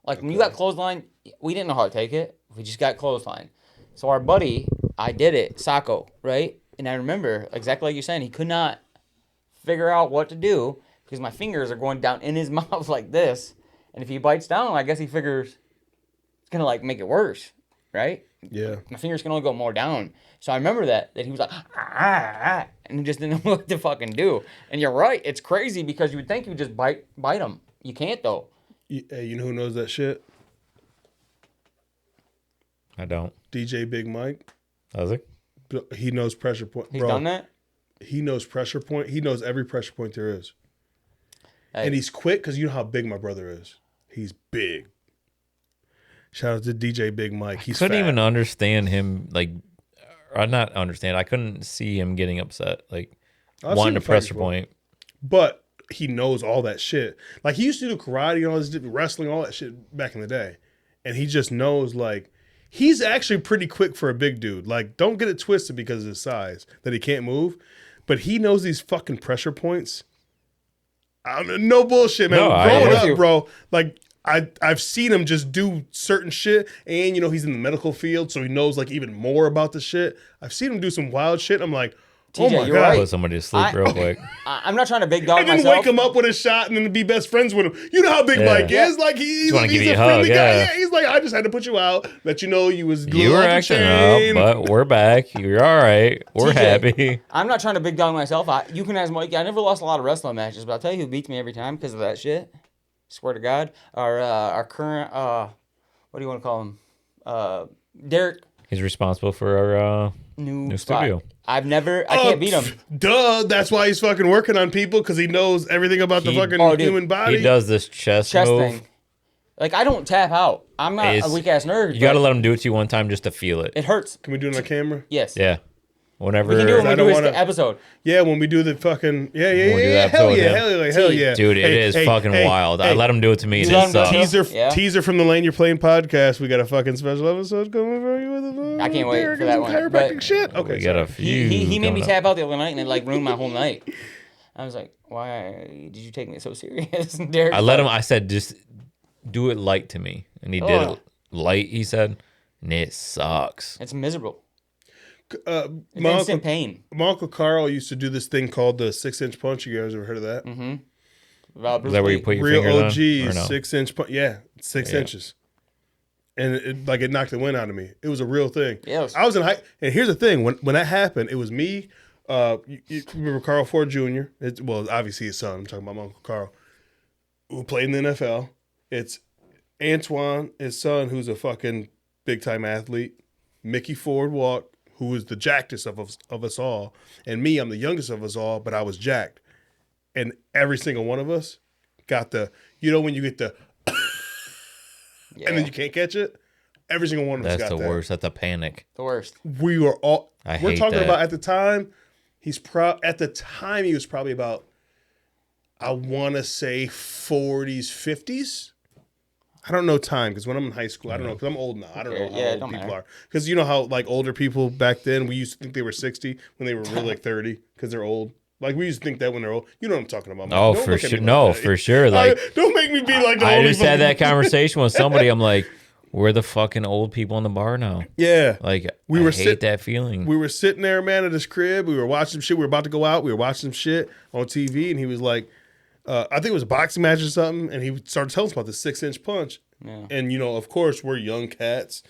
Like when you got clothesline, we didn't know how to take it. We just got clothesline. So our buddy, I did it, Sacco, right? And I remember exactly like you're saying, he could not figure out what to do because my fingers are going down in his mouth like this. And if he bites down, I guess he figures it's gonna like make it worse, right? Yeah. My fingers can only go more down. So I remember that he was like, and he just didn't know what to fucking do. And you're right, it's crazy because you would think you would just bite him. You can't though. Hey, you know who knows that shit? I don't. DJ Big Mike. Does it? He knows pressure point. He's Bro, done that? He knows pressure point. He knows every pressure point there is. Hey. And he's quick because you know how big my brother is. He's big. Shout out to DJ Big Mike. He's couldn't fat. even understand him, like, or not understand. I couldn't see him getting upset, like, I've wanting seen to him fight pressure before. point. But he knows all that shit. Like, he used to do karate and all this wrestling, all that shit back in the day. And he just knows, like, he's actually pretty quick for a big dude. Like, don't get it twisted because of his size, that he can't move. But he knows these fucking pressure points. No bullshit, man. No, Growing I- up, bro, like, I've seen him just do certain shit. And, you know, he's in the medical field, so he knows, like, even more about the shit. I've seen him do some wild shit. I'm like, oh TJ, my you're God. right. Put somebody to sleep real quick. I'm not trying to big dog And then myself. wake him up with a shot and then be best friends with him. You know how big Yeah. Mike Yeah. is. Like he's wanna like, give he's you a a hug, friendly guy. yeah. Yeah, he's like, I just had to put you out, let you know you was You were acting up, but we're back. You're all right. We're TJ, happy. I'm not trying to big dog myself. You can ask Mike. I never lost a lot of wrestling matches, but I'll tell you who beats me every time because of that shit. Swear to God. Our current, what do you want to call him? Derek. He's responsible for our New spot. Studio. I can't beat him. Duh. That's why he's fucking working on people because he knows everything about the He- fucking Oh, dude. human body. He does this chest move. Thing. Like, I don't tap out. I'm not It's- a weak ass nerd. You got to but let him do it to you one time just to feel it. It hurts. Can we do it on camera? Yes. Yeah. Whenever. We can do it when I we don't do his wanna- episode. Yeah, when we do the fucking When we do yeah, that hell episode, yeah, yeah. hell yeah. Dude, it is fucking wild. I let him do it to me. And You let it him do it sucks. too? Yeah. Teaser from the Lane You're Playing podcast. We got a fucking special episode coming for you with a I can't wait for that one, chiropractic but- shit. Okay, We got a sorry. few. He made me coming up. tap out the other night and it like ruined my whole night. I was like, why did you take me so serious? Derek, I let him. I said, just do it light to me, and he did Oh. it light. He said, and it sucks. It's miserable. My It's uncle, instant pain. my uncle Carl used to do this thing called the 6-inch punch. You guys ever heard of that? About Is Bruce that where you Lee. put your Real fingers OG on? Or no? 6-inch punch. Yeah, 6 Yeah. inches. And it knocked the wind out of me. It was a real thing. Yeah, it was- I was in high. And here's the thing: when that happened, it was me. You remember Carl Ford Jr.? Well, obviously his son. I'm talking about my uncle Carl, who played in the NFL. It's Antoine, his son, who's a fucking big time athlete. Mickey Ford Walk, who was the jackedest of us all, and me, I'm the youngest of us all, but I was jacked. And every single one of us got the, you know, when you get the, Yeah, and then you can't catch it. Every single one of us That's got the that. worst. That's a panic. the worst. We were all. I we're hate talking that. about at the time. At the time he was probably about, I want to say 40s, 50s. I don't know time because when I'm in high school, I don't know because I'm old now. I don't know how Yeah, it old don't people matter. are because you know how like older people back then we used to think they were 60 when they were really like 30 because they're old. Like we used to think that when they're old. You know what I'm talking about. Mike. Oh, Don't for look at me sure. like No, that. for sure. Like Don't make me be like the I only just had that fucking- conversation with somebody. I'm like, we're the fucking old people in the bar now. Yeah. Like We I were hate sit- that feeling. We were sitting there, man, at his crib. We were watching some shit. We were about to go out. We were watching some shit on TV, and he was like, I think it was a boxing match or something, and he started telling us about the 6-inch punch. Yeah. And, you know, of course, we're young cats.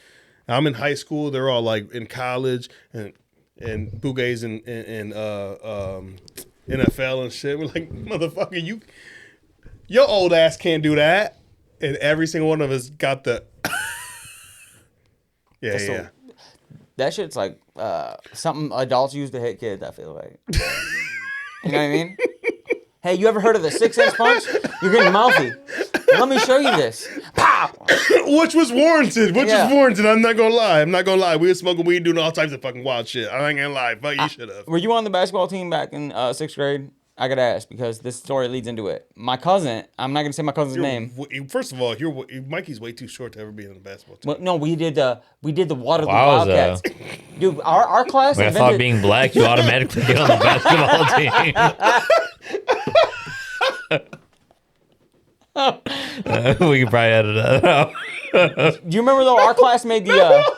I'm in high school. They're all, like, in college, and Bougay's in NFL and shit. We're like, motherfucker, your old ass can't do that. And every single one of us got the... yeah, That's yeah. That shit's like something adults use to hit kids, I feel like. You know what I mean? Hey, you ever heard of the 6-inch punch? You're getting mouthy. Let me show you this. Pow! Which was warranted. Yeah. Was warranted. I'm not gonna lie. We were smoking weed, doing all types of fucking wild shit. I ain't gonna lie. Fuck, you should have. Were you on the basketball team back in 6th grade? I gotta ask because this story leads into it. My cousin, I'm not gonna say my cousin's name. First of all, Mikey's way too short to ever be on the basketball team. But no, we did the Waterloo Wow, Wildcats. Dude, our class I thought being black, you automatically get on the basketball team. We could probably edit that out. Do you remember though? Our class made the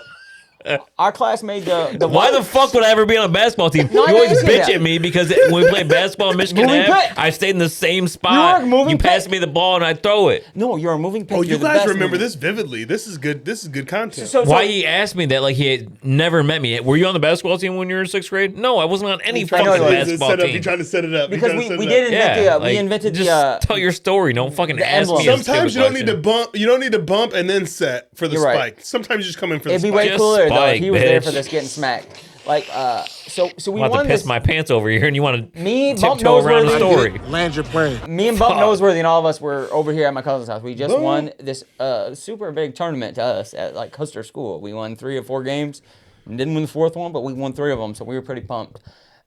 our class made the Why the fuck would I ever be on a basketball team? No, I You always didn't say bitch that. at me because when we played basketball in Michigan Moving Ave, pick. I stayed in the same spot. You were moving You passed pick. me the ball and I throw it. No, you're a moving pick. Oh, You're you the guys best remember moving- this vividly. This is good. This is good content. So, Why he asked me that like he had never met me. Were you on the basketball team when you were in 6th grade? No, I wasn't on any fucking know he was. basketball He team. tried to set it up. He because tried to set we it did up. invent Yeah, we invented just tell your story. Don't fucking the ask me. emblem. a Sometimes you stupid don't need to question. bump. You don't need to bump and then set for the You're right. spike. Sometimes you just come in for It'd the be spike. way Just cooler though if spike, he was there bitch. for this getting smacked. Like so we I'm about won to piss this. my pants over here, and you want to Me, Bump tiptoe around the Noseworthy. story. Land your plane. Me and Bump Fuck. Noseworthy and all of us were over here at my cousin's house. We just Boom. won this super big tournament to us at like Custer School. We won 3 or 4 games. We didn't win the 4th one, but we won 3 of them, so we were pretty pumped.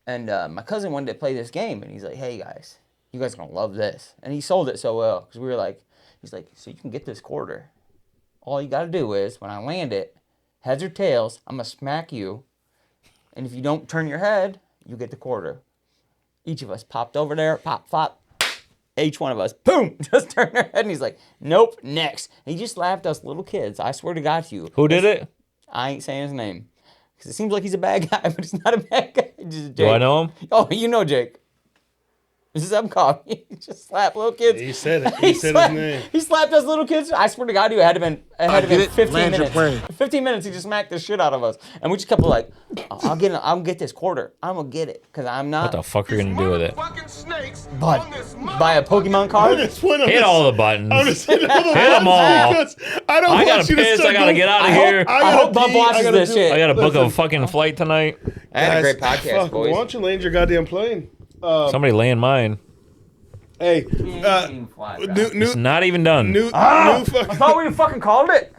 And my cousin wanted to play this game, and he's like, "Hey guys, you guys are gonna love this." And he sold it so well because we were like, he's like, "So you can get this quarter. All you gotta do is when I land it, heads or tails, I'm gonna smack you, and if you don't turn your head, you get the quarter." Each of us popped over there, pop, flop. Each one of us, boom, just turned our head, and he's like, "Nope, next." And he just laughed at us little kids. I swear to God to you. Who did it? I ain't saying his name. Because it seems like he's a bad guy, but he's not a bad guy. Just Jake. Do I know him? Oh, you know Jake. This is Call. He just slapped little kids. He said it. He said his name. He slapped us little kids. I swear to God, it had to been 15 Land your minutes. plane. 15 minutes, he just smacked the shit out of us. And we just kept like, I'll get this quarter. I'm going to get it. Because I'm not. What the fuck are you gonna do with it? Fucking snakes But on this buy a Pokemon I'm card. just putting Hit all the buttons. I'm just hitting all the Hit 'em all. because I don't I want gotta you to piss, start I gotta going- get out of I here. I hope Bump watches this shit. I gotta book a Listen. fucking flight tonight. I had a great Guys, podcast, fuck, boys. Why don't you land your goddamn plane? Somebody land mine. Hey, New, It's not even done. new I fucking. thought we fucking called it.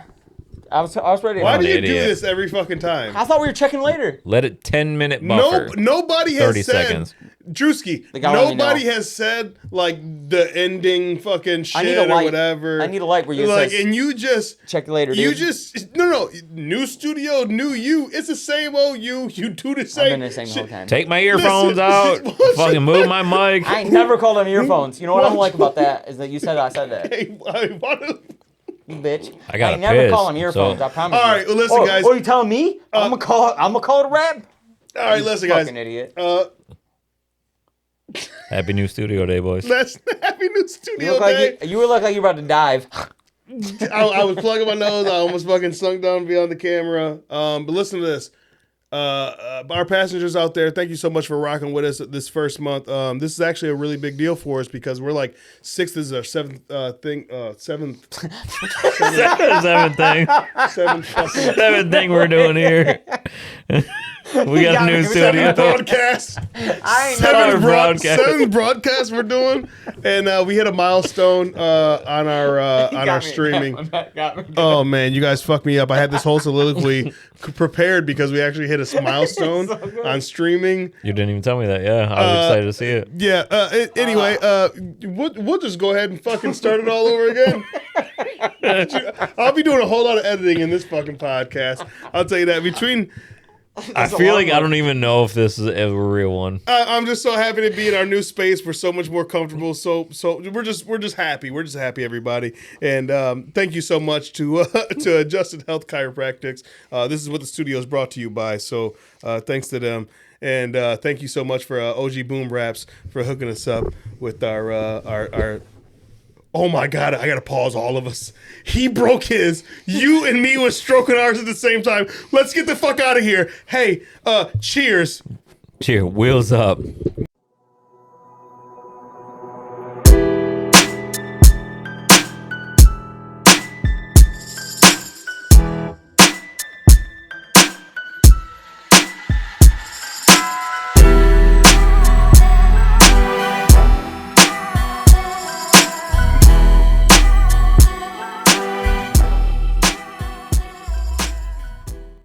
I was ready. Why I'm do an you do idiot. this every fucking time? I thought we were checking later. Let it 10-minute buffer. Nobody has 30 said. seconds. Drewski, They gotta let me nobody know. has said like the ending fucking I need shit a or light. whatever. I need a light where you like, says, and you just check later, you dude. just no new studio, new you. It's the same old you. You do the I've same. been the same the whole shit. time. Take my earphones Listen, out. listen. Fucking move my mic. I ain't never called them earphones. You know what I don't like about that is that you said I said that. Hey, I wanna- You bitch. I gotta ain't never piss, call them earphones. so- I promise. All you. right, well, listen, Oh, guys. Oh, you telling me? I'm gonna call it a rap. All right, listen, guys. Fucking idiot. Happy new studio day, boys. That's happy new You studio look day. like you look like you're about to dive. I was plugging my nose. I almost fucking sunk down beyond the camera. But listen to this. Our passengers out there, thank you so much for rocking with us this first month. This is actually a really big deal for us because we're like sixth is our seventh Seventh thing. seventh fucking Seventh thing we're doing here. We got a new studio. broadcast. I ain't never. Seventh broadcast we're doing, and we hit a milestone on our streaming. Got me. Oh man, you guys fucked me up. I had this whole soliloquy prepared because we actually hit a milestone on streaming. You didn't even tell me that. Yeah, I was excited to see it. Yeah. Anyway, we'll just go ahead and fucking start it all over again. I'll be doing a whole lot of editing in this fucking podcast. I'll tell you that. I feel like I don't even know if this is a real one. I'm just so happy to be in our new space. We're so much more comfortable. So we're just happy. We're just happy, everybody. And thank you so much to Adjusted Health Chiropractics. This is what the studio is brought to you by. So thanks to them. And thank you so much for OG Boom Raps for hooking us up with our. Oh my God, I gotta pause all of us. He broke his. You and me was stroking ours at the same time. Let's get the fuck out of here. Hey, cheers. Cheer, wheels up.